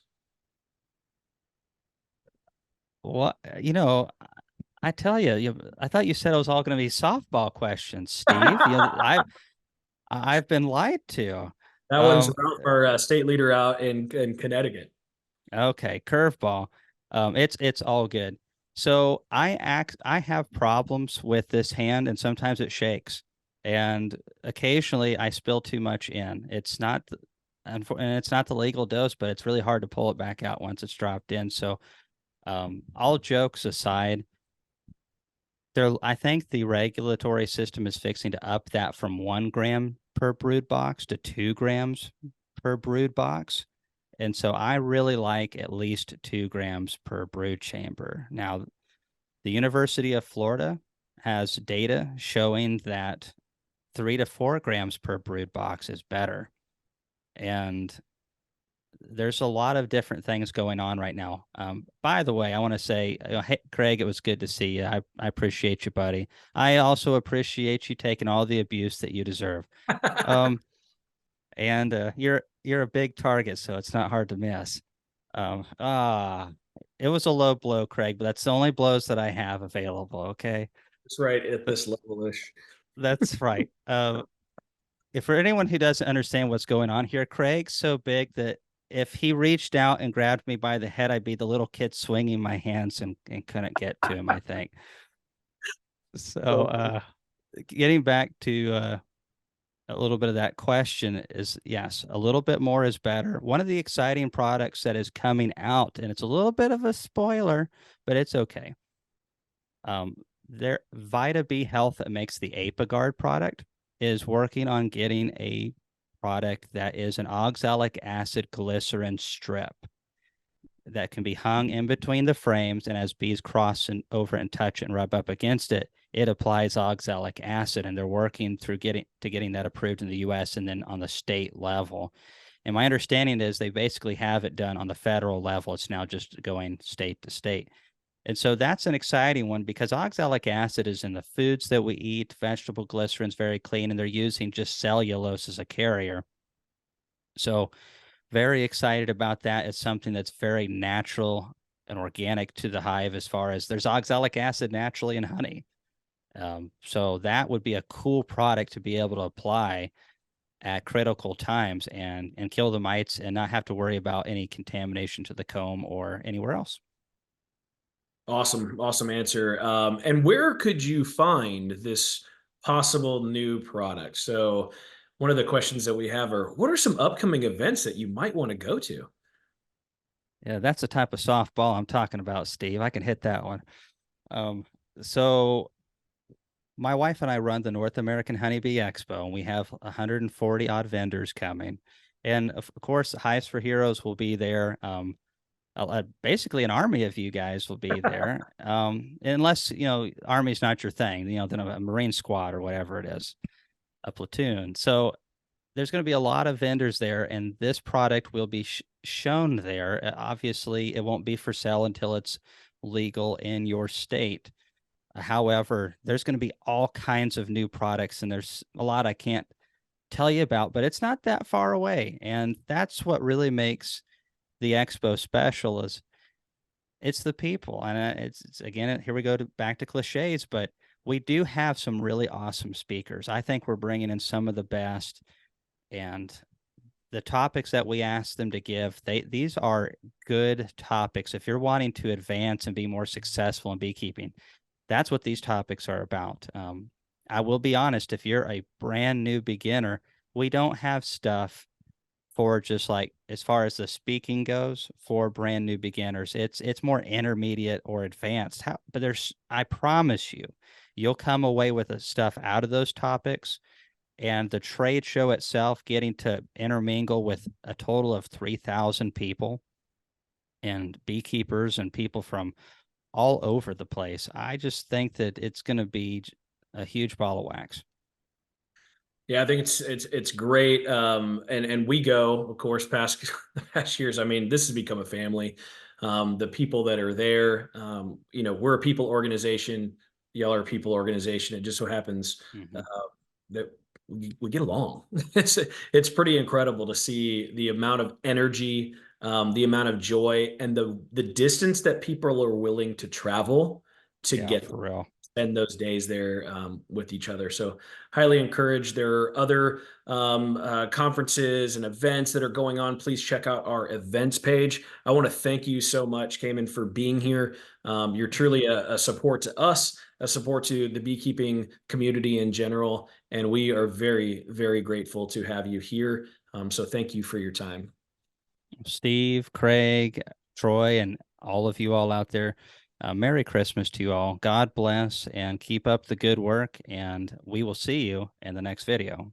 What, I tell you, I thought you said it was all going to be softball questions, Steve. I've been lied to. That one's about our state leader out in Connecticut. Okay, curveball. It's all good. So I have problems with this hand, and sometimes it shakes, and occasionally I spill too much in. And it's not the legal dose, but it's really hard to pull it back out once it's dropped in. So, all jokes aside, I think the regulatory system is fixing to up that from 1 gram per brood box to 2 grams per brood box. And so I really like at least 2 grams per brood chamber. Now, the University of Florida has data showing that 3 to 4 grams per brood box is better. And there's a lot of different things going on right now. By the way, I want to say, hey, Craig, it was good to see you. I appreciate you, buddy. I also appreciate you taking all the abuse that you deserve. And you're a big target, so it's not hard to miss. It was a low blow, Craig, but that's the only blows that I have available. Okay, That's right at this level-ish. that's right. If for anyone who doesn't understand what's going on here, Craig's so big that if he reached out and grabbed me by the head, I'd be the little kid swinging my hands and couldn't get to him, I think. So, getting back to a little bit of that question is, yes, a little bit more is better. One of the exciting products that is coming out, and it's a little bit of a spoiler, but it's okay. Vita B Health that makes the ApiGuard product is working on getting a product that is an oxalic acid glycerin strip that can be hung in between the frames, and as bees cross and over and touch and rub up against it, it applies oxalic acid, and they're working through getting that approved in the US and then on the state level. And my understanding is they basically have it done on the federal level. It's now just going state to state. And so that's an exciting one because oxalic acid is in the foods that we eat. Vegetable glycerin is very clean, and they're using just cellulose as a carrier. So very excited about that. It's something that's very natural and organic to the hive as far as there's oxalic acid naturally in honey. So that would be a cool product to be able to apply at critical times and kill the mites and not have to worry about any contamination to the comb or anywhere else. Awesome answer. And where could you find this possible new product? So one of the questions that we have are, what are some upcoming events that you might want to go to? Yeah, that's the type of softball I'm talking about, Steve. I can hit that one. So my wife and I run the North American Honeybee Expo, and we have 140 odd vendors coming. And of course, Hives for Heroes will be there. Basically an army of you guys will be there. Unless, Army's not your thing, then a Marine squad or whatever it is, a platoon. So there's going to be a lot of vendors there, and this product will be shown there. Obviously, it won't be for sale until it's legal in your state. However, there's going to be all kinds of new products, and there's a lot I can't tell you about, but it's not that far away. And that's what really makes the expo special is it's the people. And it's again, here we go back to cliches, but we do have some really awesome speakers. I think we're bringing in some of the best, and the topics that we ask them to give, these are good topics. If you're wanting to advance and be more successful in beekeeping, that's what these topics are about. I will be honest, if you're a brand new beginner, we don't have stuff for just like, as far as the speaking goes, for brand new beginners. It's more intermediate or advanced. But I promise you, you'll come away with the stuff out of those topics. And the trade show itself, getting to intermingle with a total of 3,000 people and beekeepers and people from all over the place. I just think that it's going to be a huge ball of wax. Yeah, I think it's great. And we go, of course, past years. I mean, this has become a family. the people that are there. You know, we're a people organization. Y'all are a people organization. It just so happens that we get along. It's pretty incredible to see the amount of energy, the amount of joy, and the distance that people are willing to travel to get for real. spend those days there with each other. So highly encouraged. There are other conferences and events that are going on. Please check out our events page. I want to thank you so much, Cayman, for being here. You're truly a support to us, a support to the beekeeping community in general. And we are very, very grateful to have you here. So thank you for your time. Steve, Craig, Troy, and all of you all out there. Merry Christmas to you all. God bless and keep up the good work. And we will see you in the next video.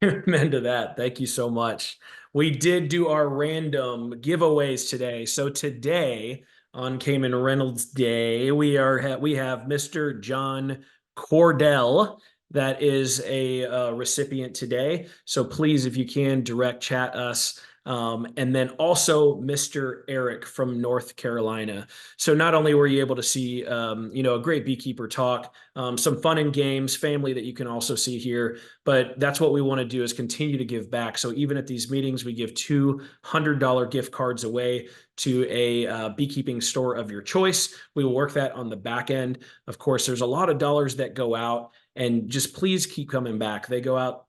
Amen to that. Thank you so much. We did do our random giveaways today. So today on Cayman Reynolds Day, we have Mr. John Cordell that is a recipient today. So please, if you can, direct chat us. And then also Mr. Eric from North Carolina. So not only were you able to see, a great beekeeper talk, some fun and games, family that you can also see here, but that's what we want to do is continue to give back. So even at these meetings, we give $200 gift cards away to a beekeeping store of your choice. We will work that on the back end. Of course, there's a lot of dollars that go out, and just please keep coming back. They go out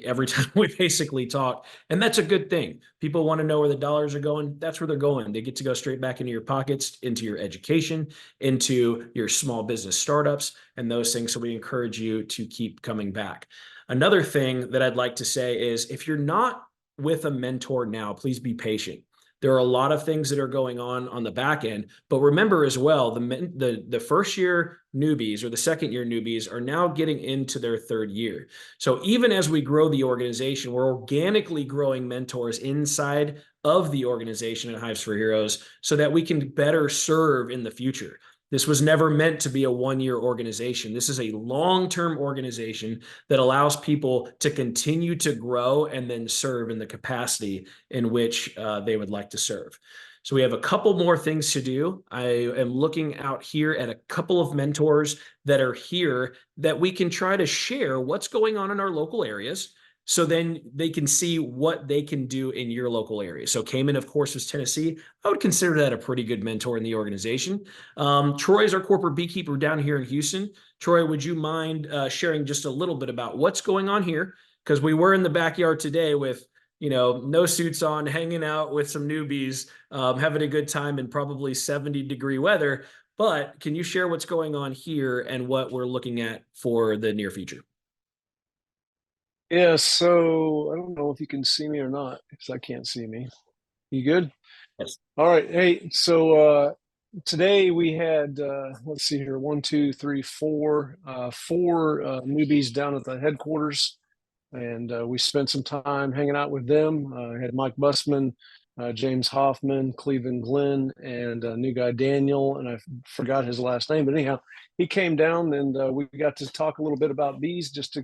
every time we basically talk, and that's a good thing. People want to know where the dollars are going. That's where they're going. They get to go straight back into your pockets, into your education, into your small business startups, and those things. So we encourage you to keep coming back. Another thing that I'd like to say is, if you're not with a mentor now, please be patient. There are a lot of things that are going on the back end, but remember as well, the first year newbies or the second year newbies are now getting into their third year. So even as we grow the organization, we're organically growing mentors inside of the organization at Hives for Heroes so that we can better serve in the future. This was never meant to be a one-year organization. This is a long-term organization that allows people to continue to grow and then serve in the capacity in which they would like to serve. So we have a couple more things to do. I am looking out here at a couple of mentors that are here that we can try to share what's going on in our local areas, so then they can see what they can do in your local area. So Cayman, of course, is Tennessee. I would consider that a pretty good mentor in the organization. Troy is our corporate beekeeper down here in Houston. Troy, would you mind sharing just a little bit about what's going on here? Because we were in the backyard today with, no suits on, hanging out with some newbies, having a good time in probably 70-degree weather. But can you share what's going on here and what we're looking at for the near future? Yeah, so I don't know if you can see me or not, because I can't see me. You good? Yes. All right. Hey, so today we had let's see here, 1, 2, 3, 4, 4 newbies down at the headquarters, and we spent some time hanging out with them. I had Mike Bussman, James Hoffman, Cleveland Glenn, and new guy Daniel, and I forgot his last name, but anyhow, he came down and we got to talk a little bit about bees, just a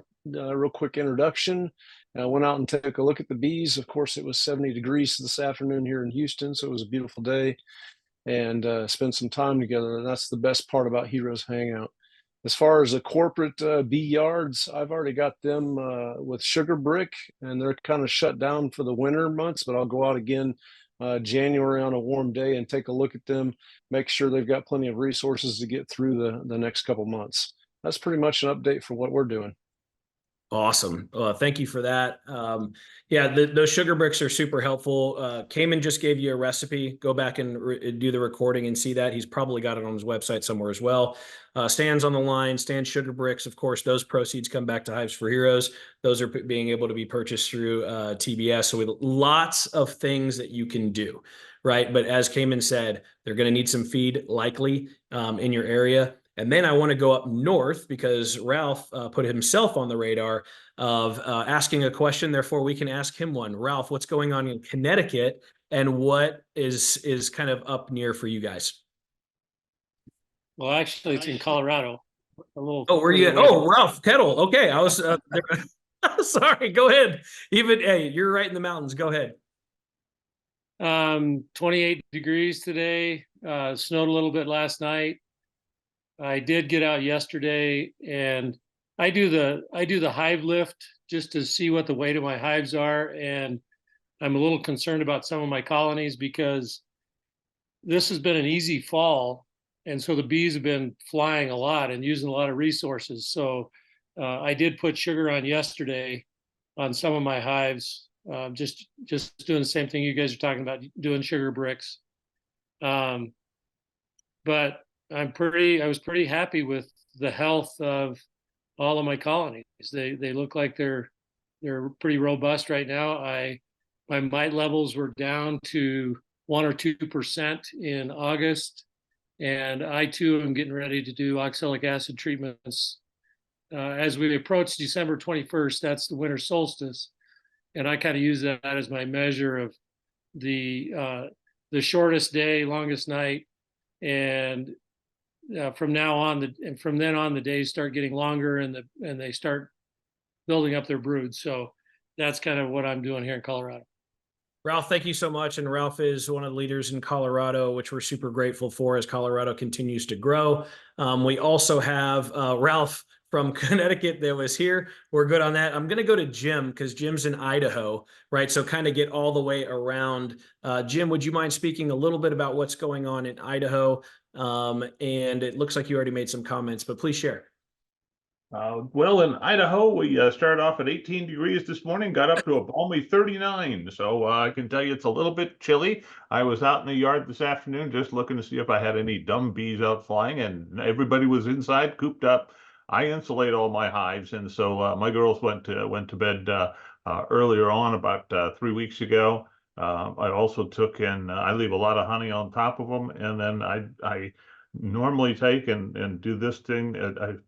real quick introduction. I went out and took a look at the bees. Of course, it was 70 degrees this afternoon here in Houston, so it was a beautiful day, and spent some time together. And that's the best part about Heroes Hangout. As far as the corporate bee yards, I've already got them with sugar brick, and they're kind of shut down for the winter months, but I'll go out again January on a warm day and take a look at them, make sure they've got plenty of resources to get through the next couple months. That's pretty much an update for what we're doing. Awesome. Thank you for that. Yeah, those sugar bricks are super helpful. Cayman just gave you a recipe. Go back and do the recording and see that. He's probably got it on his website somewhere as well. Stands on the line, Stand sugar bricks. Of course, those proceeds come back to Hives for Heroes. Those are being able to be purchased through TBS. So we have lots of things that you can do, right? But as Cayman said, they're going to need some feed likely in your area. And then I want to go up north because Ralph put himself on the radar of asking a question. Therefore, we can ask him one. Ralph, what's going on in Connecticut, and what is kind of up near for you guys? Well, actually, it's in Colorado. A little. Oh, where you at? Oh, Ralph Kettle. Okay, I was sorry. Go ahead. Hey, you're right in the mountains. Go ahead. 28 degrees today. Snowed a little bit last night. I did get out yesterday, and I do the hive lift just to see what the weight of my hives are, and I'm a little concerned about some of my colonies because this has been an easy fall, and so the bees have been flying a lot and using a lot of resources. So I did put sugar on yesterday on some of my hives, just doing the same thing you guys are talking about, doing sugar bricks. But I was pretty happy with the health of all of my colonies. They look like they're pretty robust right now. My mite levels were down to 1 or 2% in August, and I too am getting ready to do oxalic acid treatments as we approach December 21st. That's the winter solstice, and I kind of use that as my measure of the shortest day, longest night, and from then on, the days start getting longer, and they start building up their brood. So that's kind of what I'm doing here in Colorado. Ralph, thank you so much. And Ralph is one of the leaders in Colorado, which we're super grateful for as Colorado continues to grow. We also have Ralph from Connecticut that was here. We're good on that. I'm going to go to Jim because Jim's in Idaho, right? So kind of get all the way around. Jim, would you mind speaking a little bit about what's going on in Idaho? And it looks like you already made some comments, but please share. Well, in Idaho, we started off at 18 degrees this morning, got up to a balmy 39. So I can tell you it's a little bit chilly. I was out in the yard this afternoon just looking to see if I had any dumb bees out flying, and everybody was inside, cooped up. I insulate all my hives, and so my girls went to bed earlier on, about 3 weeks ago. I also took in, I leave a lot of honey on top of them, and then I normally take and do this thing.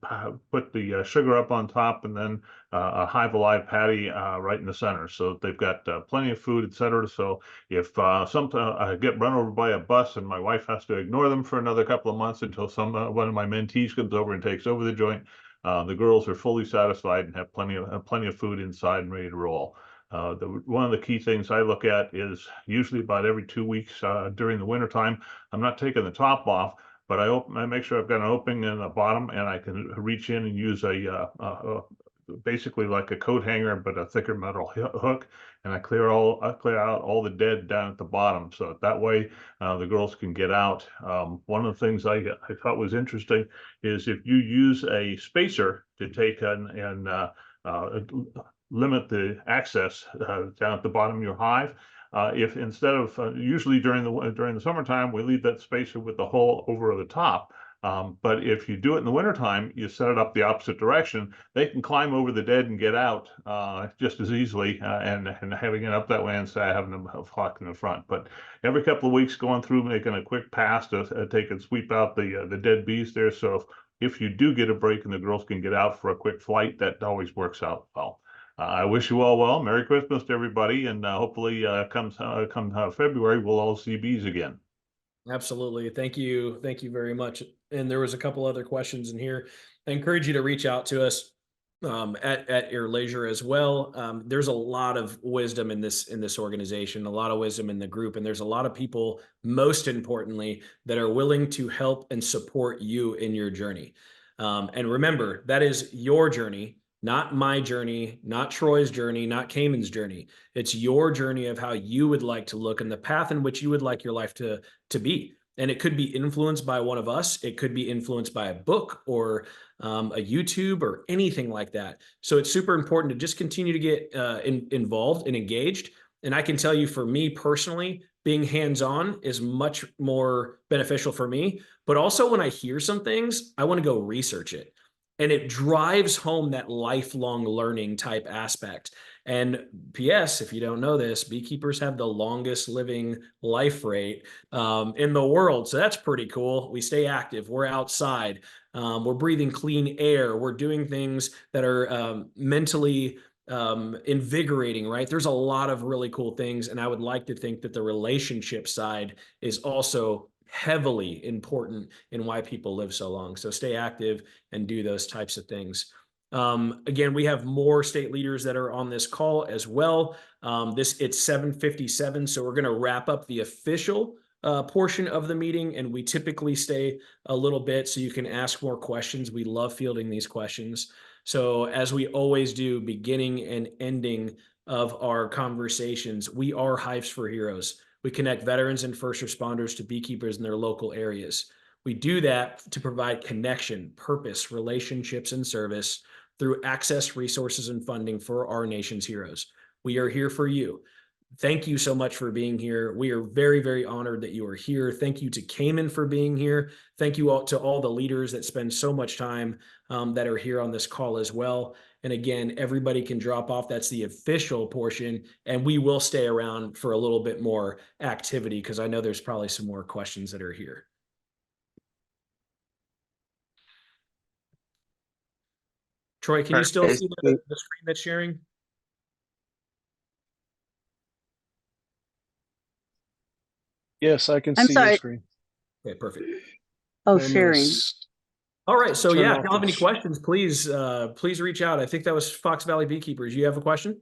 I put the sugar up on top, and then a Hive Alive patty right in the center, so they've got plenty of food, etc. So if sometimes I get run over by a bus and my wife has to ignore them for another couple of months until one of my mentees comes over and takes over the joint, the girls are fully satisfied and have plenty of food inside and ready to roll. One of the key things I look at is usually about every 2 weeks during the wintertime, I'm not taking the top off, but I make sure I've got an opening in the bottom, and I can reach in and use basically like a coat hanger, but a thicker metal hook, and I clear out all the dead down at the bottom. So that way the girls can get out. One of the things I thought was interesting is if you use a spacer to take and limit the access down at the bottom of your hive. If instead of usually during the summertime, we leave that spacer with the hole over the top. But if you do it in the wintertime, you set it up the opposite direction, they can climb over the dead and get out just as easily, and having it up that way instead of having them flock in the front. But every couple of weeks going through, making a quick pass to take and sweep out the dead bees there. So if you do get a break and the girls can get out for a quick flight, that always works out well. I wish you all well. Merry Christmas to everybody, and hopefully come February, we'll all see bees again. Absolutely. Thank you very much. And there was a couple other questions in here. I encourage you to reach out to us at your leisure as well. There's a lot of wisdom in this organization, a lot of wisdom in the group, and there's a lot of people, most importantly, that are willing to help and support you in your journey. And remember, that is your journey. Not my journey, not Troy's journey, not Cayman's journey. It's your journey of how you would like to look and the path in which you would like your life to be. And it could be influenced by one of us. It could be influenced by a book or a YouTube or anything like that. So it's super important to just continue to get involved and engaged. And I can tell you, for me personally, being hands-on is much more beneficial for me. But also when I hear some things, I want to go research it. And it drives home that lifelong learning type aspect. And P.S., if you don't know this, beekeepers have the longest living life rate in the world. So that's pretty cool. We stay active. We're outside. We're breathing clean air. We're doing things that are mentally invigorating, right? There's a lot of really cool things. And I would like to think that the relationship side is also heavily important in why people live so long. So stay active and do those types of things. Again, we have more state leaders that are on this call as well. It's 7:57, so we're going to wrap up the official portion of the meeting, and we typically stay a little bit so you can ask more questions. We love fielding these questions. So as we always do, beginning and ending of our conversations, we are Hives for Heroes. We connect veterans and first responders to beekeepers in their local areas. We do that to provide connection, purpose, relationships, and service through access, resources, and funding for our nation's heroes. We are here for you. Thank you so much for being here. We are very, very honored that you are here. Thank you to Cayman for being here. Thank you all to all the leaders that spend so much time that are here on this call as well. And again, everybody can drop off. That's the official portion. And we will stay around for a little bit more activity because I know there's probably some more questions that are here. Troy, can you still see the screen that's sharing? Yes, I can I'm see your sorry. screen. Okay, perfect. Oh, I'm gonna sharing. All right. So turn yeah, off if you have any this. questions, please reach out. I think that was Fox Valley Beekeepers. You have a question?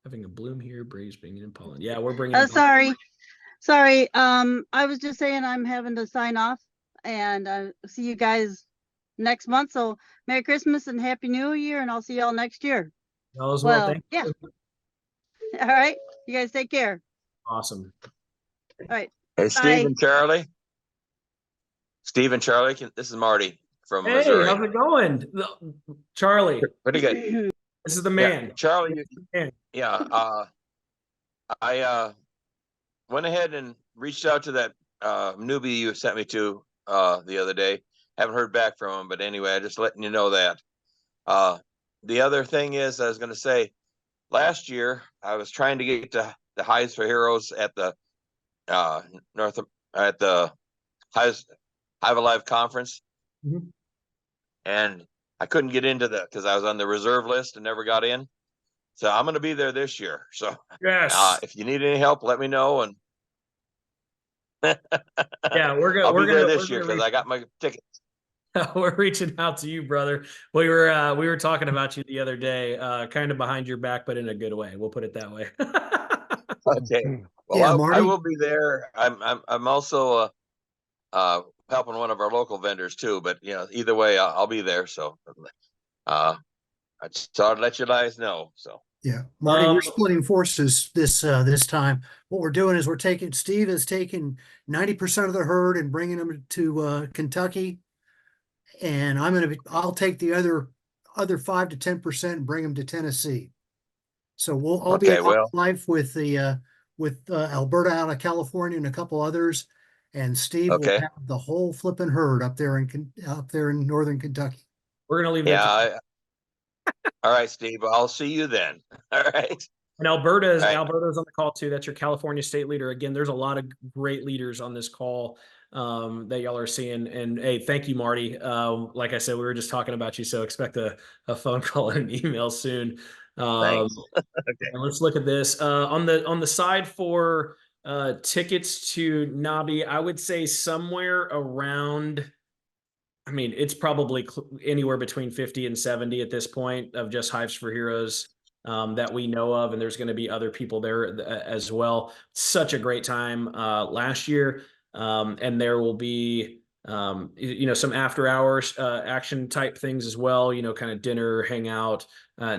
Having a bloom here, Braves bringing in pollen. Yeah, we're bringing in pollen. Sorry. I was just saying I'm having to sign off, and see you guys next month. So Merry Christmas and Happy New Year, and I'll see y'all next year. Y'all as well. Well, Thank yeah. you. All right. You guys take care. Awesome. All right. Hey, Bye. Steve and Charlie. Steve and Charlie, this is Marty from Hey, Missouri. how's it going? Charlie, Pretty good. this is the Yeah, man. Charlie. Man. Yeah. I went ahead and reached out to that newbie you sent me to the other day. Haven't heard back from him, but anyway, I just letting you know that. The other thing is, I was going to say, last year I was trying to get to the Hives for Heroes at the Hives Hive Alive conference, and I couldn't get into that because I was on the reserve list and never got in. So I'm going to be there this year. So Yes. if you need any help, let me know. And Yeah, I'll be there this year because I got my ticket. We're reaching out to you, brother. We were talking about you the other day, kind of behind your back, but in a good way. We'll put it that way. Okay. Well, Yeah, I Marty. will be there. I'm also helping one of our local vendors too. But either way, I'll be there. So I just thought I'd let you guys know. So Yeah, Marty, we're splitting forces this time. What we're doing is Steve is taking 90% of the herd and bringing them to Kentucky, and I'll take the other 5 to 10% and bring them to Tennessee. So I'll be live with Alberta out of California and a couple others, and Steve will have the whole flipping herd up there in northern Kentucky. We're gonna leave. Yeah. All right, Steve. I'll see you then. All right. And Alberta's on the call too. That's your California state leader. Again, there's a lot of great leaders on this call that y'all are seeing. And hey, thank you, Marty. Like I said, we were just talking about you, so expect a phone call and an email soon. Thanks. Okay. Let's look at this. On the side for tickets to Nabi, I would say somewhere around, I mean, it's probably anywhere between 50 and 70 at this point of just Hives for Heroes that we know of. And there's going to be other people there as well. Such a great time last year. And there will be, some after hours action type things as well, kind of dinner, hang out,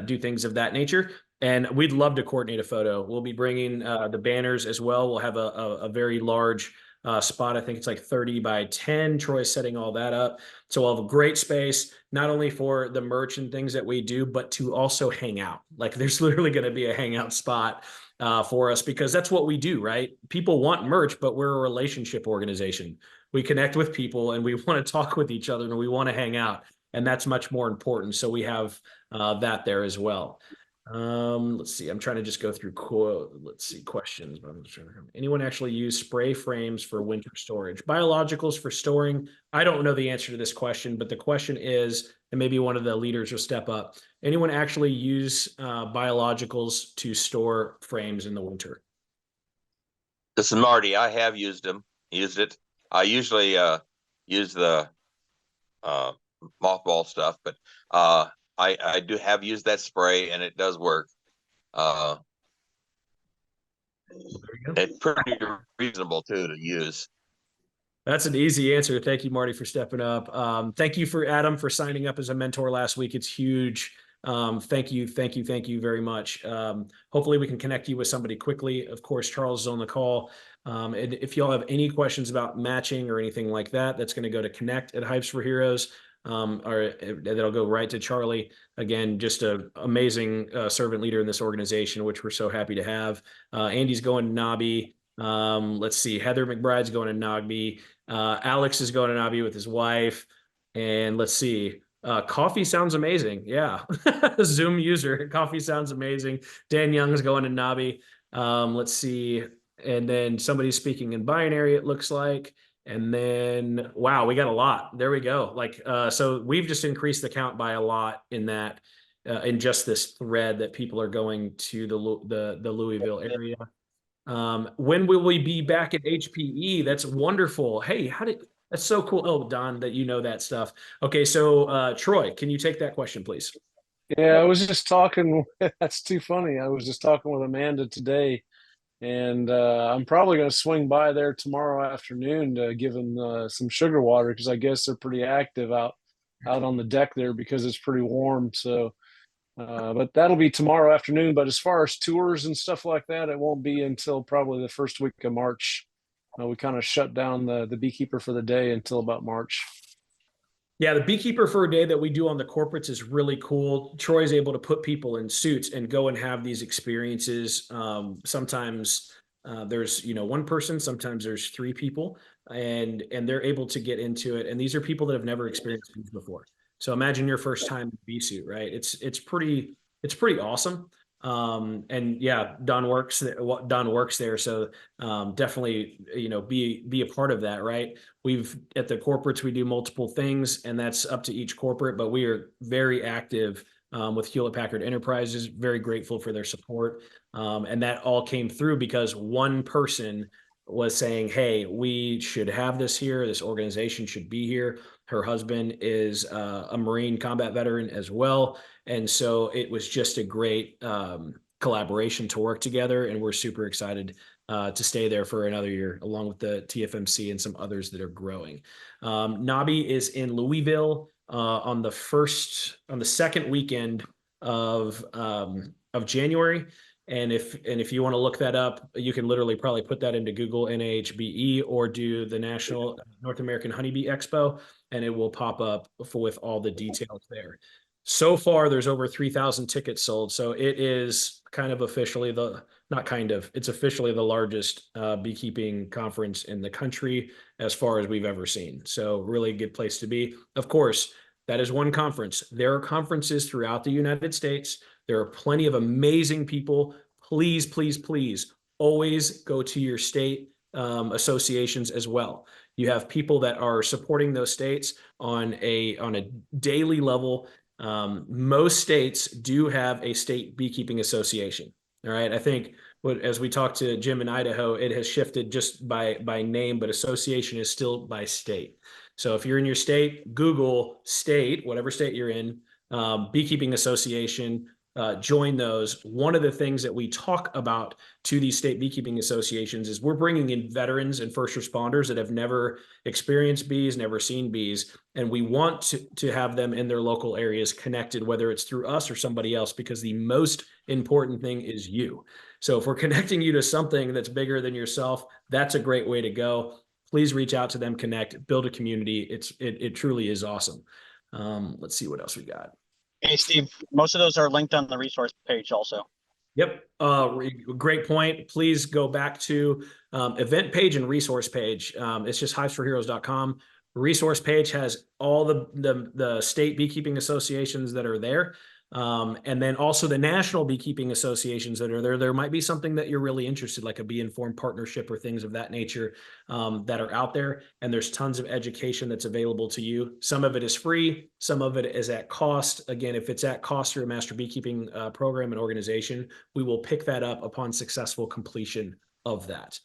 do things of that nature. And we'd love to coordinate a photo. We'll be bringing the banners as well. We'll have a very large spot. I think it's like 30 by 10. Troy's setting all that up. So we'll have a great space, not only for the merch and things that we do, but to also hang out. Like there's literally going to be a hangout spot for us because that's what we do, right? People want merch, but we're a relationship organization. We connect with people and we want to talk with each other and we want to hang out. And that's much more important. So we have that there as well. Let's see. I'm trying to just go through questions. But I'm just trying to anyone actually use spray frames for winter storage? Biologicals for storing? I don't know the answer to this question, but the question is, and maybe one of the leaders will step up. Anyone actually use biologicals to store frames in the winter? This is Marty. I have used it. I usually use the mothball stuff, but I do have used that spray and it does work. It's pretty reasonable too to use. That's an easy answer. Thank you, Marty, for stepping up. Thank you for Adam for signing up as a mentor last week. It's huge. Thank you very much. Hopefully we can connect you with somebody quickly. Of course, Charles is on the call. And if y'all have any questions about matching or anything like that, that's going to go to connect@Hives for Heroes. Or that'll go right to Charlie. Again, just an amazing servant leader in this organization, which we're so happy to have. Andy's going to Nobby. Let's see. Heather McBride's going to Nogby. Alex is going to Nobby with his wife. And let's see. Coffee sounds amazing. Yeah. Zoom user. Coffee sounds amazing. Dan Young is going to Nobby. Let's see. And then somebody's speaking in binary, it looks like. And then, wow, we got a lot. There we go. Like, so we've just increased the count by a lot in that, in just this thread that people are going to the Louisville area. When will we be back at HPE? That's wonderful. Hey, that's so cool. Oh, Don, that you know that stuff. Okay, so Troy, can you take that question, please? Yeah, I was just talking. That's too funny. I was just talking with Amanda today, and I'm probably going to swing by there tomorrow afternoon to give them some sugar water because I guess they're pretty active out on the deck there because it's pretty warm. So, but that'll be tomorrow afternoon. But as far as tours and stuff like that, it won't be until probably the first week of March. We kind of shut down the beekeeper for the day until about March. Yeah, the beekeeper for a day that we do on the corporates is really cool. Troy's able to put people in suits and go and have these experiences. Sometimes there's one person, sometimes there's three people, and they're able to get into it. And these are people that have never experienced these before. So imagine your first time in bee suit, right? It's pretty awesome. And yeah, Don works there, so definitely be a part of that, right? At the corporates we do multiple things, and that's up to each corporate, but we are very active with Hewlett Packard Enterprises, very grateful for their support, and that all came through because one person was saying, hey, we should have this here, this organization should be here. Her husband is a Marine combat veteran as well. And so it was just a great collaboration to work together. And we're super excited to stay there for another year, along with the TFMC and some others that are growing. Nobby is in Louisville on the second weekend of January. And if you want to look that up, you can literally probably put that into Google NAHBE or do the National North American Honeybee Expo, and it will pop up with all the details there. So far, there's over 3,000 tickets sold. So it is it's officially the largest beekeeping conference in the country as far as we've ever seen. So really good place to be. Of course, that is one conference. There are conferences throughout the United States. There are plenty of amazing people. Please, please, please always go to your state associations as well. You have people that are supporting those states on a daily level. Most states do have a state beekeeping association. All right. I think as we talked to Jim in Idaho, it has shifted just by name, but association is still by state. So if you're in your state, Google state, whatever state you're in, beekeeping association, join those. One of the things that we talk about to these state beekeeping associations is we're bringing in veterans and first responders that have never experienced bees, never seen bees, and we want to have them in their local areas connected, whether it's through us or somebody else, because the most important thing is you. So if we're connecting you to something that's bigger than yourself, that's a great way to go. Please reach out to them, connect, build a community. It truly is awesome. Let's see what else we got. Hey, Steve, most of those are linked on the resource page also. Yep. Great point. Please go back to event page and resource page. It's just hivesforheroes.com. Resource page has all the state beekeeping associations that are there. And then also the national beekeeping associations that are there. There might be something that you're really interested, like a Bee Informed partnership or things of that nature that are out there. And there's tons of education that's available to you. Some of it is free. Some of it is at cost. Again, if it's at cost through a master beekeeping program and organization, we will pick that up upon successful completion of that.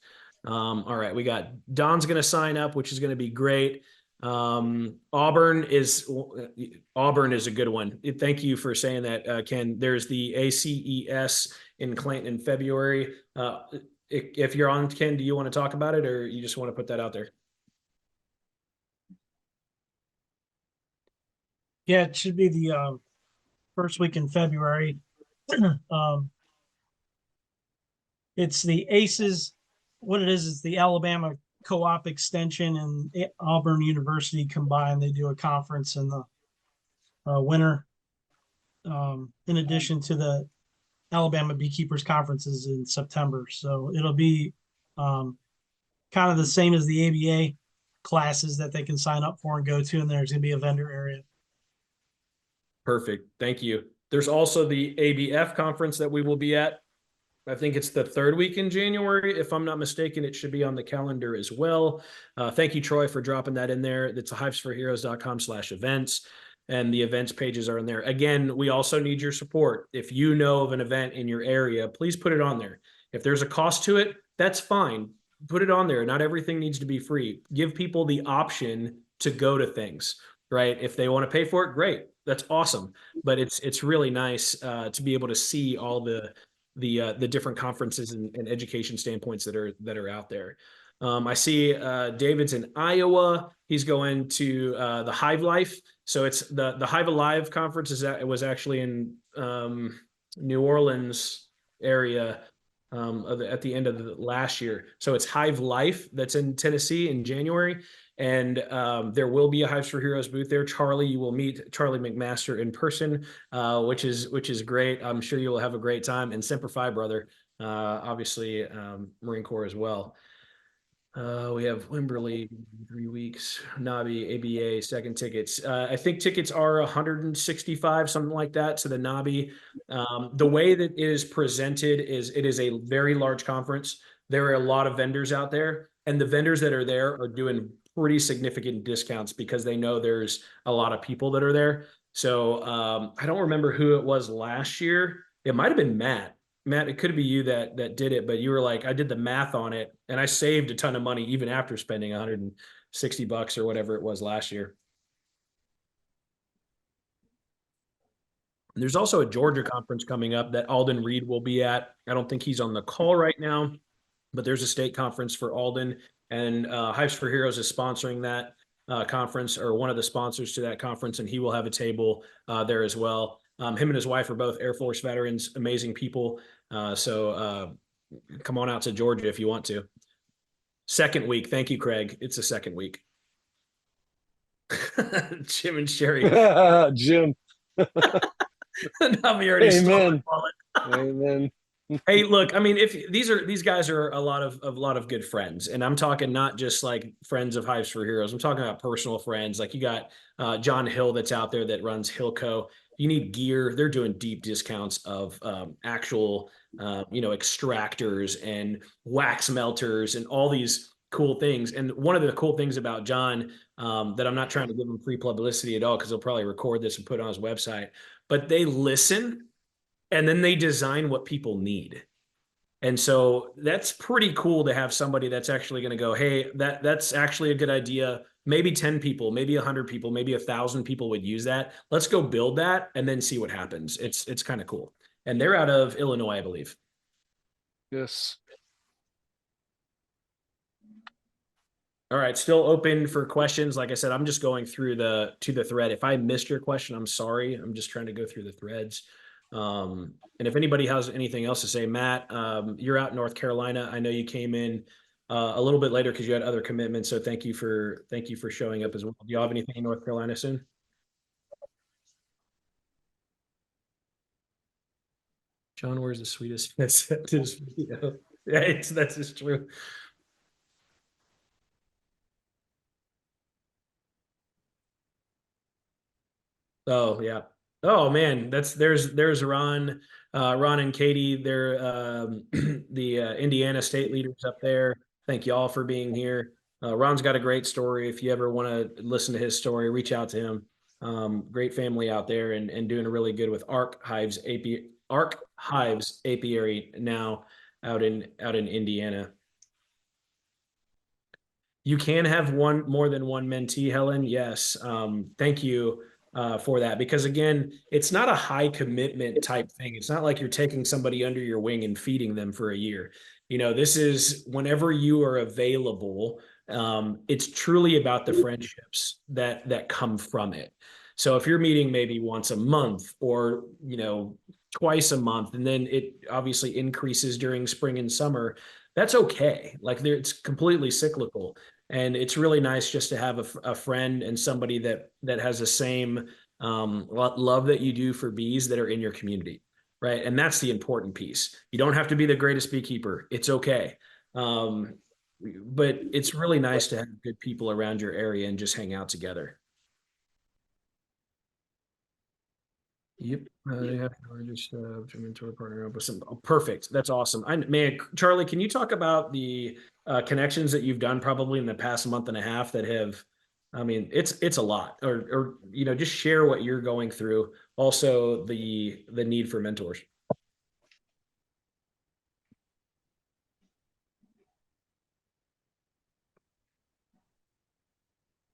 All right, we got Don's going to sign up, which is going to be great. Auburn is a good one. Thank you for saying that, Ken. There's the ACES in Clanton in February. If you're on, Ken, do you want to talk about it, or you just want to put that out there? Yeah, it should be the first week in February. It's the ACES. What it is the Alabama Co-op Extension and Auburn University combined. They do a conference in the winter, in addition to the Alabama Beekeepers Conferences in September. So it'll be kind of the same as the ABA classes that they can sign up for and go to, and there's going to be a vendor area. Perfect. Thank you. There's also the ABF conference that we will be at. I think it's the third week in January. If I'm not mistaken, it should be on the calendar as well. Thank you, Troy, for dropping that in there. That's hivesforheroes.com/events. And the events pages are in there. Again, we also need your support. If you know of an event in your area, please put it on there. If there's a cost to it, that's fine. Put it on there. Not everything needs to be free. Give people the option to go to things, right? If they want to pay for it, great. That's awesome. But it's really nice to be able to see all the different conferences and education standpoints that are out there. I see David's in Iowa. He's going to the Hive Life. So it's the Hive Alive conference it was actually in New Orleans area at the end of the last year. So it's Hive Life that's in Tennessee in January. And there will be a Hives for Heroes booth there. Charlie, you will meet Charlie McMaster in person, which is great. I'm sure you will have a great time. And Semper Fi, brother, obviously Marine Corps as well. We have Wimberley 3 weeks, Nabi, ABA, second tickets. I think tickets are 165, something like that, to the Nabi. The way that it is presented is it is a very large conference. There are a lot of vendors out there, and the vendors that are there are doing pretty significant discounts because they know there's a lot of people that are there. So I don't remember who it was last year. It might have been Matt. Matt, it could be you that did it, but you were like, I did the math on it and I saved a ton of money even after spending $160 or whatever it was last year. And there's also a Georgia conference coming up that Alden Reed will be at. I don't think he's on the call right now, but there's a state conference for Alden, and Hives for Heroes is sponsoring that conference, or one of the sponsors to that conference, and he will have a table there as well. Him and his wife are both Air Force veterans, amazing people. So come on out to Georgia if you want to. Second week. Thank you, Craig. It's the second week. Jim and Sherry. Jim. Navi already stole my wallet. Amen. Hey, look, I mean, if these guys are a lot of good friends, and I'm talking not just like friends of Hives for Heroes. I'm talking about personal friends. Like you got John Hill that's out there that runs Hillco. You need gear. They're doing deep discounts of actual, extractors and wax melters and all these cool things. And one of the cool things about John that I'm not trying to give him free publicity at all, because he'll probably record this and put it on his website, but they listen and then they design what people need. And so that's pretty cool to have somebody that's actually going to go, hey, that's actually a good idea. Maybe 10 people, maybe 100 people, maybe 1,000 people would use that. Let's go build that and then see what happens. It's kind of cool. And they're out of Illinois, I believe. Yes. All right, still open for questions. Like I said, I'm just going through to the thread. If I missed your question, I'm sorry. I'm just trying to go through the threads. And if anybody has anything else to say, Matt, you're out in North Carolina. I know you came in a little bit later because you had other commitments. So thank you for showing up as well. Do you have anything in North Carolina soon? John, where's the sweetest? That's his video. Yeah, that's just true. Oh yeah. Oh man, there's Ron and Katie. They're the Indiana state leaders up there. Thank y'all for being here. Ron's got a great story. If you ever want to listen to his story, reach out to him. Great family out there and doing really good with Arc Hives Apiary now out in Indiana. You can have more than one mentee, Helen. Yes. Thank you for that. Because again, it's not a high commitment type thing. It's not like you're taking somebody under your wing and feeding them for a year. This is whenever you are available. It's truly about the friendships that come from it. So if you're meeting maybe once a month or, twice a month, and then it obviously increases during spring and summer, that's okay. Like it's completely cyclical. And it's really nice just to have a friend and somebody that has the same love that you do for bees that are in your community, right? And that's the important piece. You don't have to be the greatest beekeeper. It's okay. But it's really nice to have good people around your area and just hang out together. Yep, they have just to mentor partner up with some. Oh, perfect. That's awesome. Man, Charlie, can you talk about the connections that you've done probably in the past month and a half that have, I mean, it's a lot. Or just share what you're going through. Also, the need for mentors.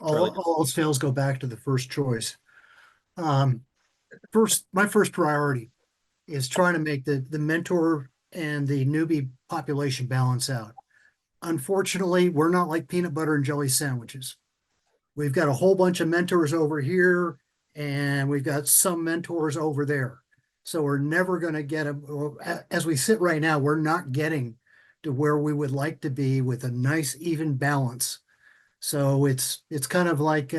All else fails, go back to the first choice. My first priority is trying to make the mentor and the newbie population balance out. Unfortunately, we're not like peanut butter and jelly sandwiches. We've got a whole bunch of mentors over here, and we've got some mentors over there. So we're never going to get as we sit right now, we're not getting to where we would like to be with a nice even balance. So it's kind of like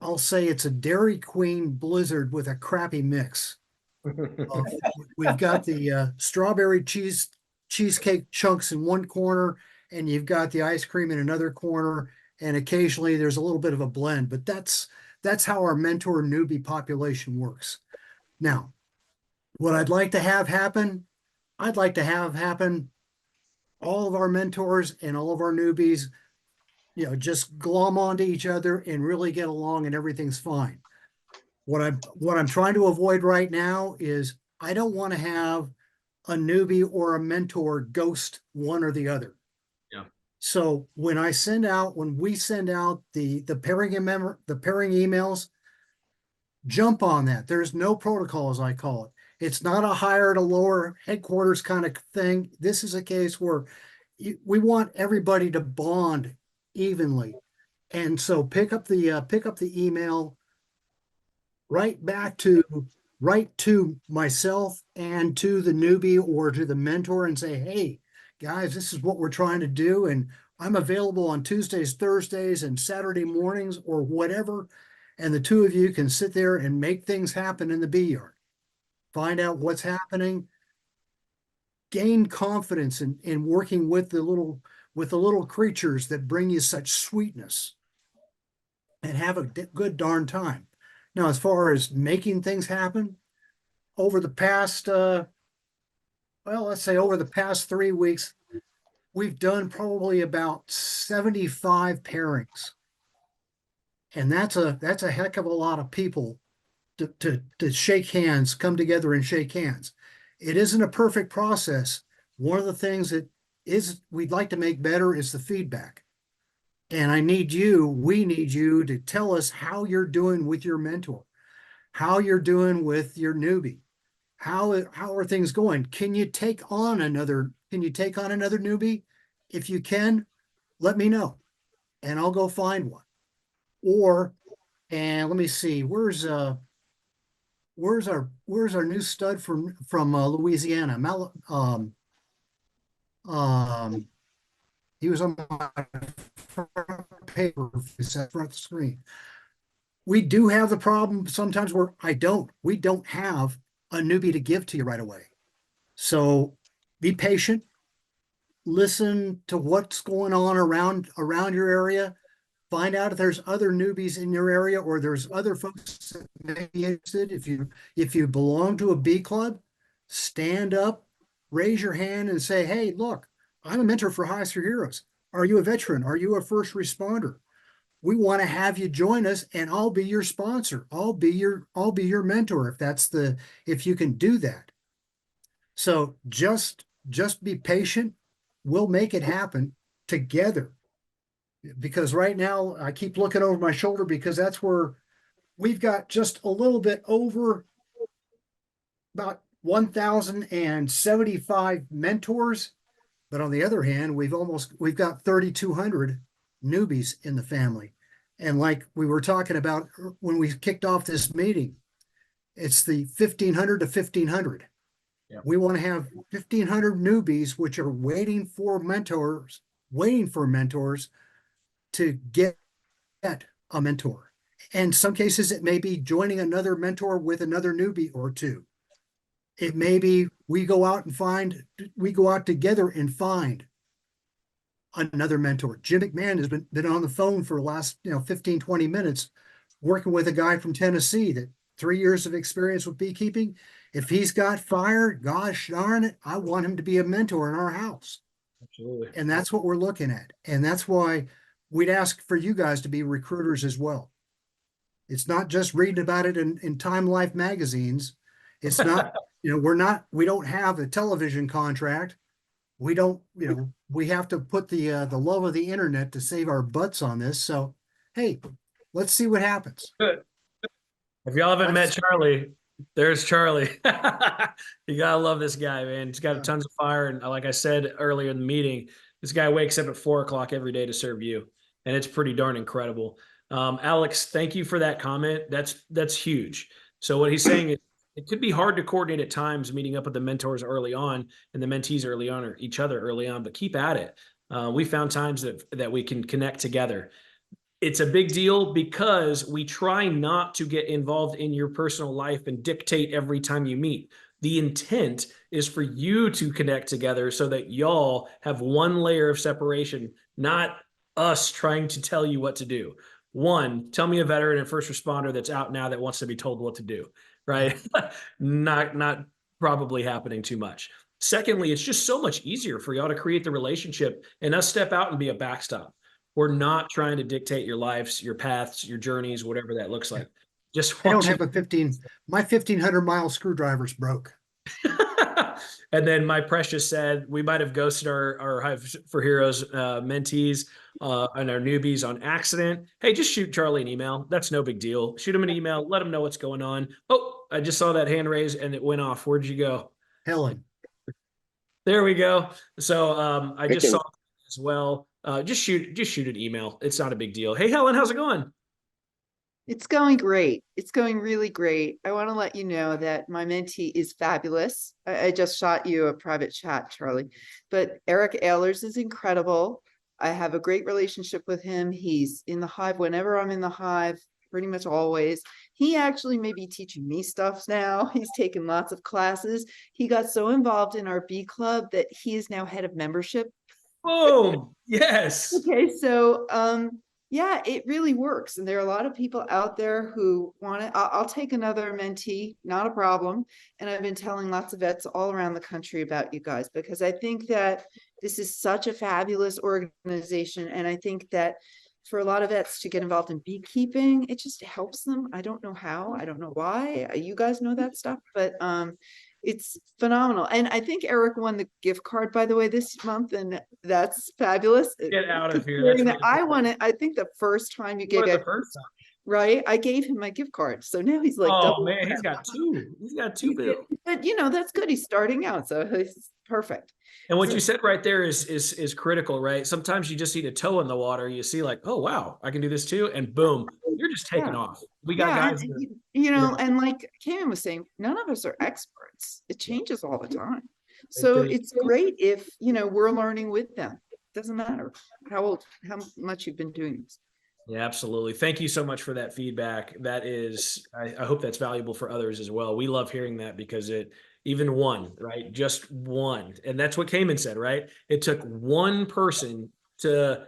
I'll say it's a Dairy Queen Blizzard with a crappy mix. We've got the strawberry cheesecake chunks in one corner, and you've got the ice cream in another corner, and occasionally there's a little bit of a blend, but that's how our mentor newbie population works. Now, what I'd like to have happen, I'd like to have happen all of our mentors and all of our newbies, just glom onto each other and really get along, and everything's fine. What I'm trying to avoid right now is I don't want to have a newbie or a mentor ghost one or the other. Yeah. So when we send out the pairing emails, jump on that. There's no protocol, as I call it. It's not a higher to lower headquarters kind of thing. This is a case where we want everybody to bond evenly. And so pick up the email right to myself and to the newbie or to the mentor and say, hey, guys, this is what we're trying to do. And I'm available on Tuesdays, Thursdays, and Saturday mornings or whatever. And the two of you can sit there and make things happen in the bee yard. Find out what's happening. Gain confidence in working with the little creatures that bring you such sweetness. And have a good darn time. Now, as far as making things happen, over the past, let's say over the past 3 weeks, we've done probably about 75 pairings. And that's a heck of a lot of people to shake hands, come together and shake hands. It isn't a perfect process. One of the things that we'd like to make better is the feedback. And we need you to tell us how you're doing with your mentor, how you're doing with your newbie. How are things going? Can you take on another newbie? If you can, let me know and I'll go find one. And let me see, where's our new stud from Louisiana? He was on my front paper, front screen. We do have the problem sometimes where we don't have a newbie to give to you right away. So be patient, listen to what's going on around your area, find out if there's other newbies in your area or there's other folks that may be interested. If you belong to a bee club, stand up, raise your hand and say, hey, look, I'm a mentor for Hives for Heroes. Are you a veteran? Are you a first responder? We want to have you join us and I'll be your sponsor. I'll be your mentor if you can do that. So just be patient. We'll make it happen together. because right now I keep looking over my shoulder because that's where we've got just a little bit over about 1,075 mentors. But on the other hand, we've got 3,200 newbies in the family. And like we were talking about when we kicked off this meeting, it's the 1,500 to 1,500. Yeah. We want to have 1,500 newbies, which are waiting for mentors to get a mentor. And some cases it may be joining another mentor with another newbie or two. It may be we go out together and find another mentor. Jim McMahon has been on the phone for the last 15, 20 minutes working with a guy from Tennessee that 3 years of experience with beekeeping. If he's got fire, gosh darn it, I want him to be a mentor in our house. Absolutely. And that's what we're looking at. And that's why we'd ask for you guys to be recruiters as well. It's not just reading about it in Time Life magazines. It's not, we don't have a television contract. We don't, we have to put the love of the internet to save our butts on this. So, hey, let's see what happens. Good. If y'all haven't met Charlie, there's Charlie. You gotta love this guy, man. He's got tons of fire. And like I said earlier in the meeting, this guy wakes up at 4 o'clock every day to serve you. And it's pretty darn incredible. Alex, thank you for that comment. That's huge. So what he's saying is it could be hard to coordinate at times, meeting up with the mentors early on and the mentees early on, or each other early on, but keep at it. We found times that we can connect together. It's a big deal because we try not to get involved in your personal life and dictate every time you meet. The intent is for you to connect together so that y'all have one layer of separation, not us trying to tell you what to do. One, tell me a veteran and first responder that's out now that wants to be told what to do, right? Not probably happening too much. Secondly, it's just so much easier for y'all to create the relationship and us step out and be a backstop. We're not trying to dictate your lives, your paths, your journeys, whatever that looks like. Just I don't have my 1,500-mile screwdriver's broke. And then my precious said we might have ghosted our Hive for Heroes mentees and our newbies on accident. Hey, just shoot Charlie an email. That's no big deal. Shoot him an email. Let him know what's going on. Oh, I just saw that hand raise and it went off. Where'd you go? Helen. There we go. So I just saw as well. Just shoot an email. It's not a big deal. Hey, Helen, how's it going? It's going great. It's going really great. I want to let you know that my mentee is fabulous. I just shot you a private chat, Charlie, but Eric Ehlers is incredible. I have a great relationship with him. He's in the Hive whenever I'm in the Hive, pretty much always. He actually may be teaching me stuff now. He's taken lots of classes. He got so involved in our bee club that he is now head of membership. Boom. Yes. Okay, so yeah, it really works. And there are a lot of people out there who want it. I'll take another mentee, not a problem. And I've been telling lots of vets all around the country about you guys, because I think that this is such a fabulous organization. And I think that for a lot of vets to get involved in beekeeping, it just helps them. I don't know how, I don't know why. You guys know that stuff, but it's phenomenal. And I think Eric won the gift card, by the way, this month, and that's fabulous. Get out of here. That's really I won it. I think the first time you gave it, right? I gave him my gift card. So now he's like, oh man, he's got two. He's got two bills. But that's good. He's starting out, so he's perfect. And what you said right there is critical, right? Sometimes you just need a toe in the water. You see like, oh, wow, I can do this too. And boom, you're just taking off. We got guys. And like Cayman was saying, none of us are experts. It changes all the time. So it's great if, we're learning with them. It doesn't matter how much you've been doing this. Yeah, absolutely. Thank you so much for that feedback. That is, I hope that's valuable for others as well. We love hearing that because even one, right? Just one. And that's what Cayman said, right? It took one person to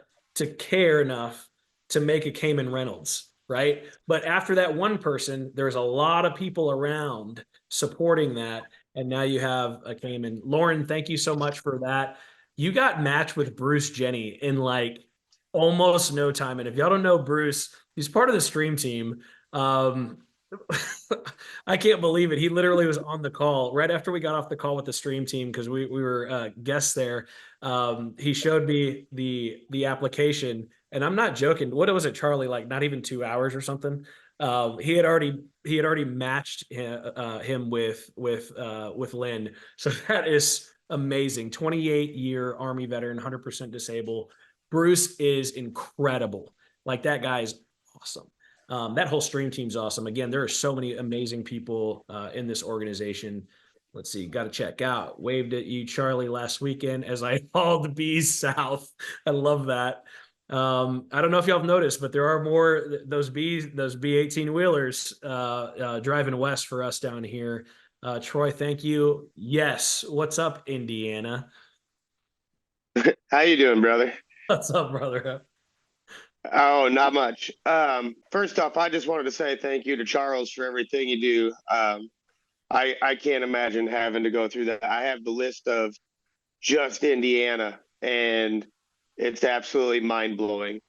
care enough to make a Cayman Reynolds, right? But after that one person, there's a lot of people around supporting that. And now you have a Cayman. Lauren, thank you so much for that. You got matched with Bruce Jenny in like almost no time. And if y'all don't know Bruce, he's part of the stream team. I can't believe it. He literally was on the call right after we got off the call with the stream team because we were guests there. He showed me the application, and I'm not joking. What was it, Charlie? Like not even 2 hours or something. He had already matched him with Lynn. So that is amazing. 28-year Army veteran, 100% disabled. Bruce is incredible. Like that guy is awesome. That whole stream team's awesome. Again, there are so many amazing people in this organization. Let's see, got to check out. Waved at you, Charlie, last weekend as I hauled bees south. I love that. I don't know if y'all have noticed, but there are more those B18 wheelers driving west for us down here. Troy, thank you. Yes, what's up, Indiana? How you doing, brother? What's up, brother? Oh, not much. First off, I just wanted to say thank you to Charles for everything you do. I can't imagine having to go through that. I have the list of just Indiana, and it's absolutely mind blowing.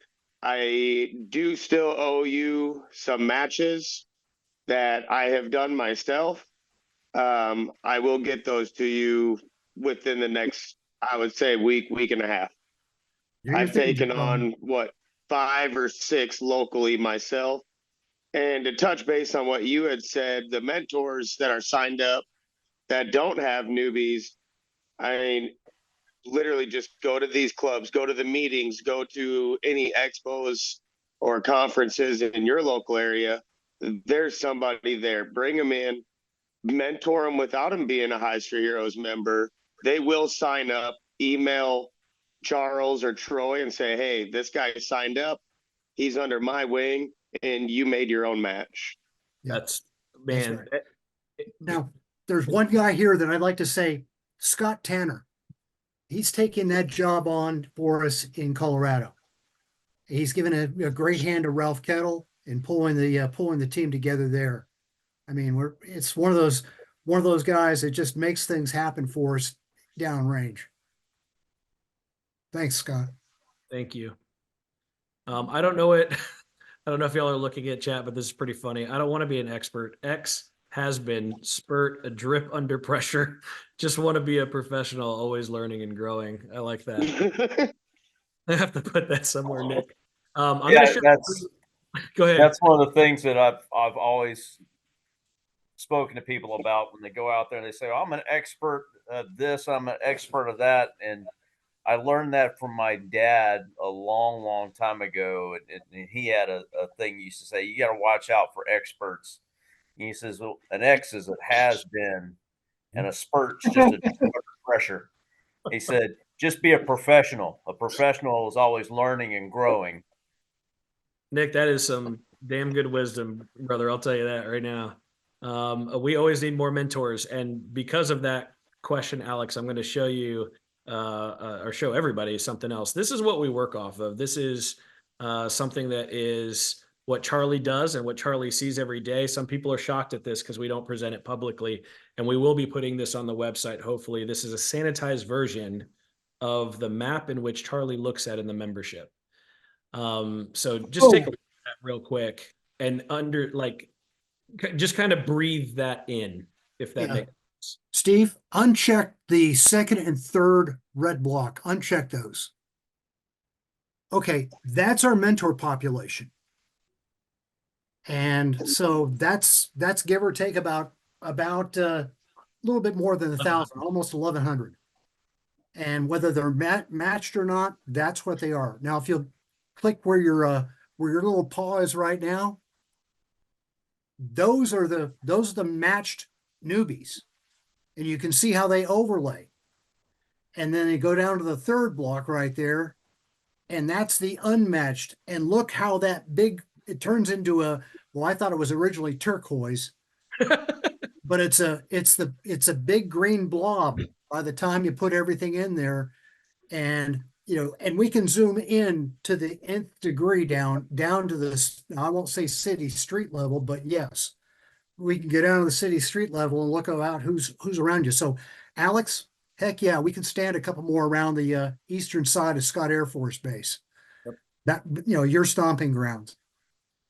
I do still owe you some matches that I have done myself. I will get those to you within the next, I would say, week and a half. I've taken on what, 5 or 6 locally myself. And to touch base on what you had said, the mentors that are signed up that don't have newbies, I mean, literally just go to these clubs, go to the meetings, go to any expos or conferences in your local area. There's somebody there. Bring them in, mentor them without them being a Hives for Heroes member. They will sign up, email Charles or Troy and say, hey, this guy signed up. He's under my wing, and you made your own match. That's man. That's right. Now, there's one guy here that I'd like to say, Scott Tanner. He's taking that job on for us in Colorado. He's given a great hand to Ralph Kettle in pulling the team together there. I mean, it's one of those guys that just makes things happen for us downrange. Thanks, Scott. Thank you. I don't know it. I don't know if y'all are looking at chat, but this is pretty funny. I don't want to be an expert. X has been spurt a drip under pressure. Just want to be a professional, always learning and growing. I like that. I have to put that somewhere, Nick. I'm Yeah, gonna go ahead. That's one of the things that I've always spoken to people about when they go out there and they say, oh, I'm an expert at this, I'm an expert of that. And I learned that from my dad a long, long time ago. And he had a thing he used to say, you got to watch out for experts. And he says, well, an X is a has been, and a spurt's just a pressure. He said, just be a professional. A professional is always learning and growing. Nick, that is some damn good wisdom, brother. I'll tell you that right now. We always need more mentors. And because of that question, Alex, I'm going to show you or show everybody something else. This is what we work off of. This is something that is what Charlie does and what Charlie sees every day. Some people are shocked at this because we don't present it publicly, and we will be putting this on the website. Hopefully this is a sanitized version of the map in which Charlie looks at in the membership. So just take a look at that real quick and just kind of breathe that in, if that makes sense. Steve, uncheck the second and third red block. Uncheck those. Okay, that's our mentor population. And so that's give or take about a little bit more than 1,000, almost 1,100. And whether they're matched or not, that's what they are. Now, if you'll click where your little paw is right now, those are the matched newbies, and you can see how they overlay. And then they go down to the third block right there, and that's the unmatched. And look how that it turns into well, I thought it was originally turquoise, but it's a big green blob by the time you put everything in there. And and we can zoom in to the nth degree down to this, I won't say city street level, but yes, we can get down to the city street level and look about who's around you. So Alex, heck yeah, we can stand a couple more around the eastern side of Scott Air Force Base. Yep. That, your stomping grounds.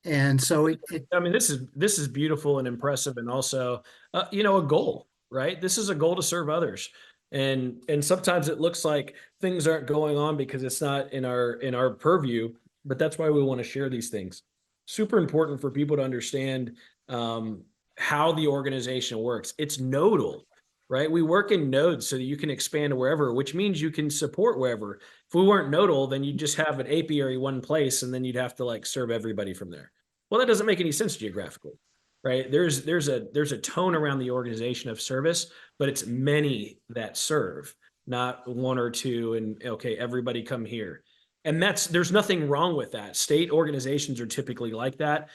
And so I mean, this is beautiful and impressive, and also, you know, a goal, right? This is a goal to serve others, and sometimes it looks like things aren't going on because it's not in our purview. But that's why we want to share these things. Super important for people to understand how the organization works. It's nodal, right? We work in nodes so that you can expand wherever, which means you can support wherever. If we weren't nodal, then you'd just have an apiary one place, and then you'd have to like serve everybody from there. Well, that doesn't make any sense geographically, right? There's a tone around the organization of service, but it's many that serve, not one or two. And okay, everybody come here. And there's nothing wrong with that. State organizations are typically like that.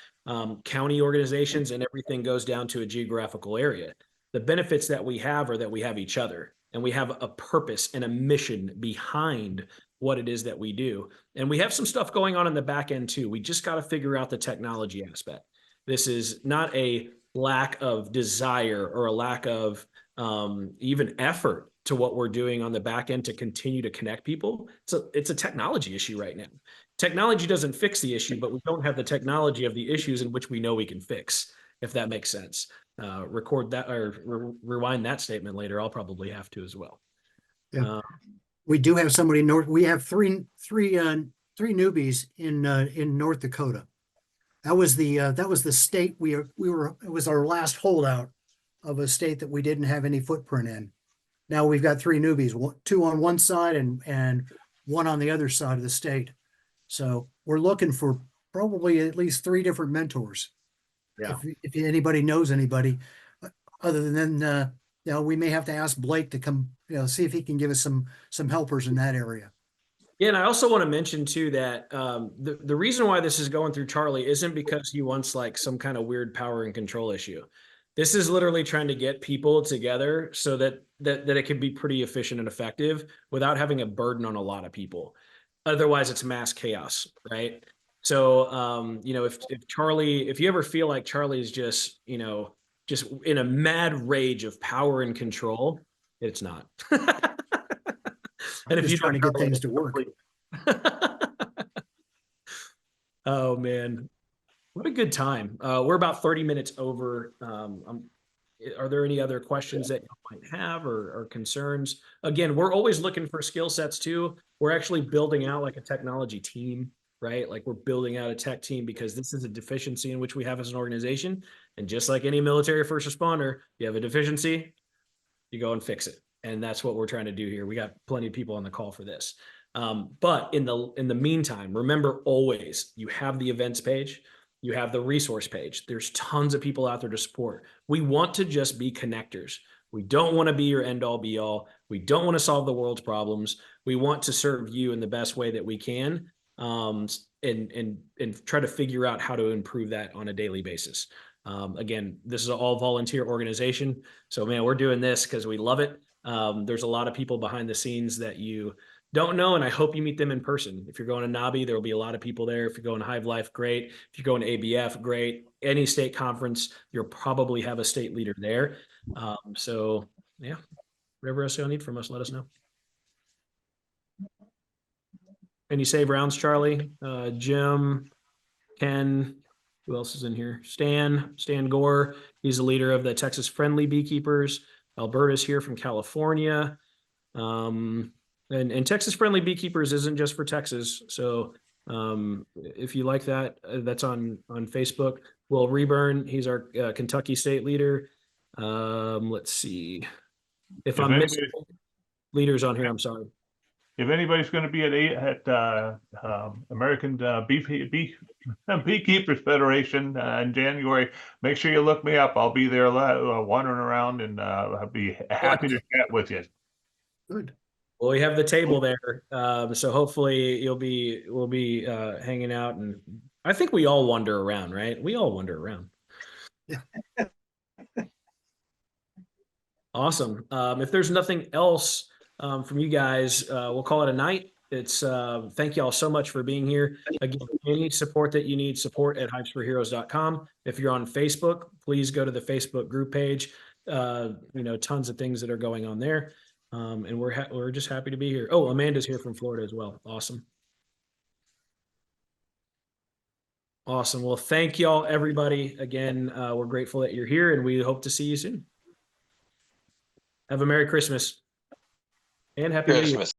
County organizations, and everything goes down to a geographical area. The benefits that we have are that we have each other, and we have a purpose and a mission behind what it is that we do. And we have some stuff going on in the back end too. We just got to figure out the technology aspect. This is not a lack of desire or a lack of even effort to what we're doing on the back end to continue to connect people. It's a technology issue right now. Technology doesn't fix the issue, but we don't have the technology of the issues in which we know we can fix, if that makes sense. Record that or rewind that statement later. I'll probably have to as well. Yeah. We do have somebody north. We have three newbies in North Dakota. That was the state we were. It was our last holdout of a state that we didn't have any footprint in. Now we've got three newbies, two on one side and one on the other side of the state. So we're looking for probably at least three different mentors. Yeah. If anybody knows anybody, other than you know, we may have to ask Blake to come, you know, see if he can give us some helpers in that area. Yeah, and I also want to mention too that the reason why this is going through Charlie isn't because he wants like some kind of weird power and control issue. This is literally trying to get people together so that it can be pretty efficient and effective without having a burden on a lot of people. Otherwise, it's mass chaos, right? So, you know, if you ever feel like Charlie is just, you know, just in a mad rage of power and control, it's not. And if you're trying to get things to work. Oh man, what a good time. We're about 30 minutes over. Are there any other questions that you might have or concerns? Again, we're always looking for skill sets too. We're actually building out like a technology team, right? Like we're building out a tech team because this is a deficiency in which we have as an organization. And just like any military first responder, you have a deficiency, you go and fix it. And that's what we're trying to do here. We got plenty of people on the call for this. But in the meantime, remember always you have the events page, you have the resource page. There's tons of people out there to support. We want to just be connectors. We don't want to be your end all be all. We don't want to solve the world's problems. We want to serve you in the best way that we can, and try to figure out how to improve that on a daily basis. Again, this is an all volunteer organization. So man, we're doing this because we love it. There's a lot of people behind the scenes that you don't know, and I hope you meet them in person. If you're going to Nabi, there will be a lot of people there. If you're going to Hive Life, great. If you're going to ABF, great. Any state conference, you'll probably have a state leader there. So yeah, whatever else you'll need from us, let us know. Any save rounds, Charlie? Jim, Ken, who else is in here? Stan Gore. He's the leader of the Texas Friendly Beekeepers. Alberta's here from California. And Texas Friendly Beekeepers isn't just for Texas. So if you like that, that's on Facebook. Will Reburn, he's our Kentucky state leader. Let's see. If I'm missing leaders on here, I'm sorry. If anybody's going to be at American Beekeepers Federation in January, make sure you look me up. I'll be there wandering around, and I'll be happy to chat with you. Good. Well, we have the table there, so hopefully we'll be hanging out, and I think we all wander around, right? We all wander around. Yeah. Awesome. If there's nothing else from you guys, we'll call it a night. It's thank you all so much for being here. Again, any support that you need, support at hivesforheroes.com. If you're on Facebook, please go to the Facebook group page. You know, tons of things that are going on there. And we're just happy to be here. Oh, Amanda's here from Florida as well. Awesome. Awesome. Well, thank y'all, everybody. Again, we're grateful that you're here and we hope to see you soon. Have a Merry Christmas and Happy New Year. Christmas.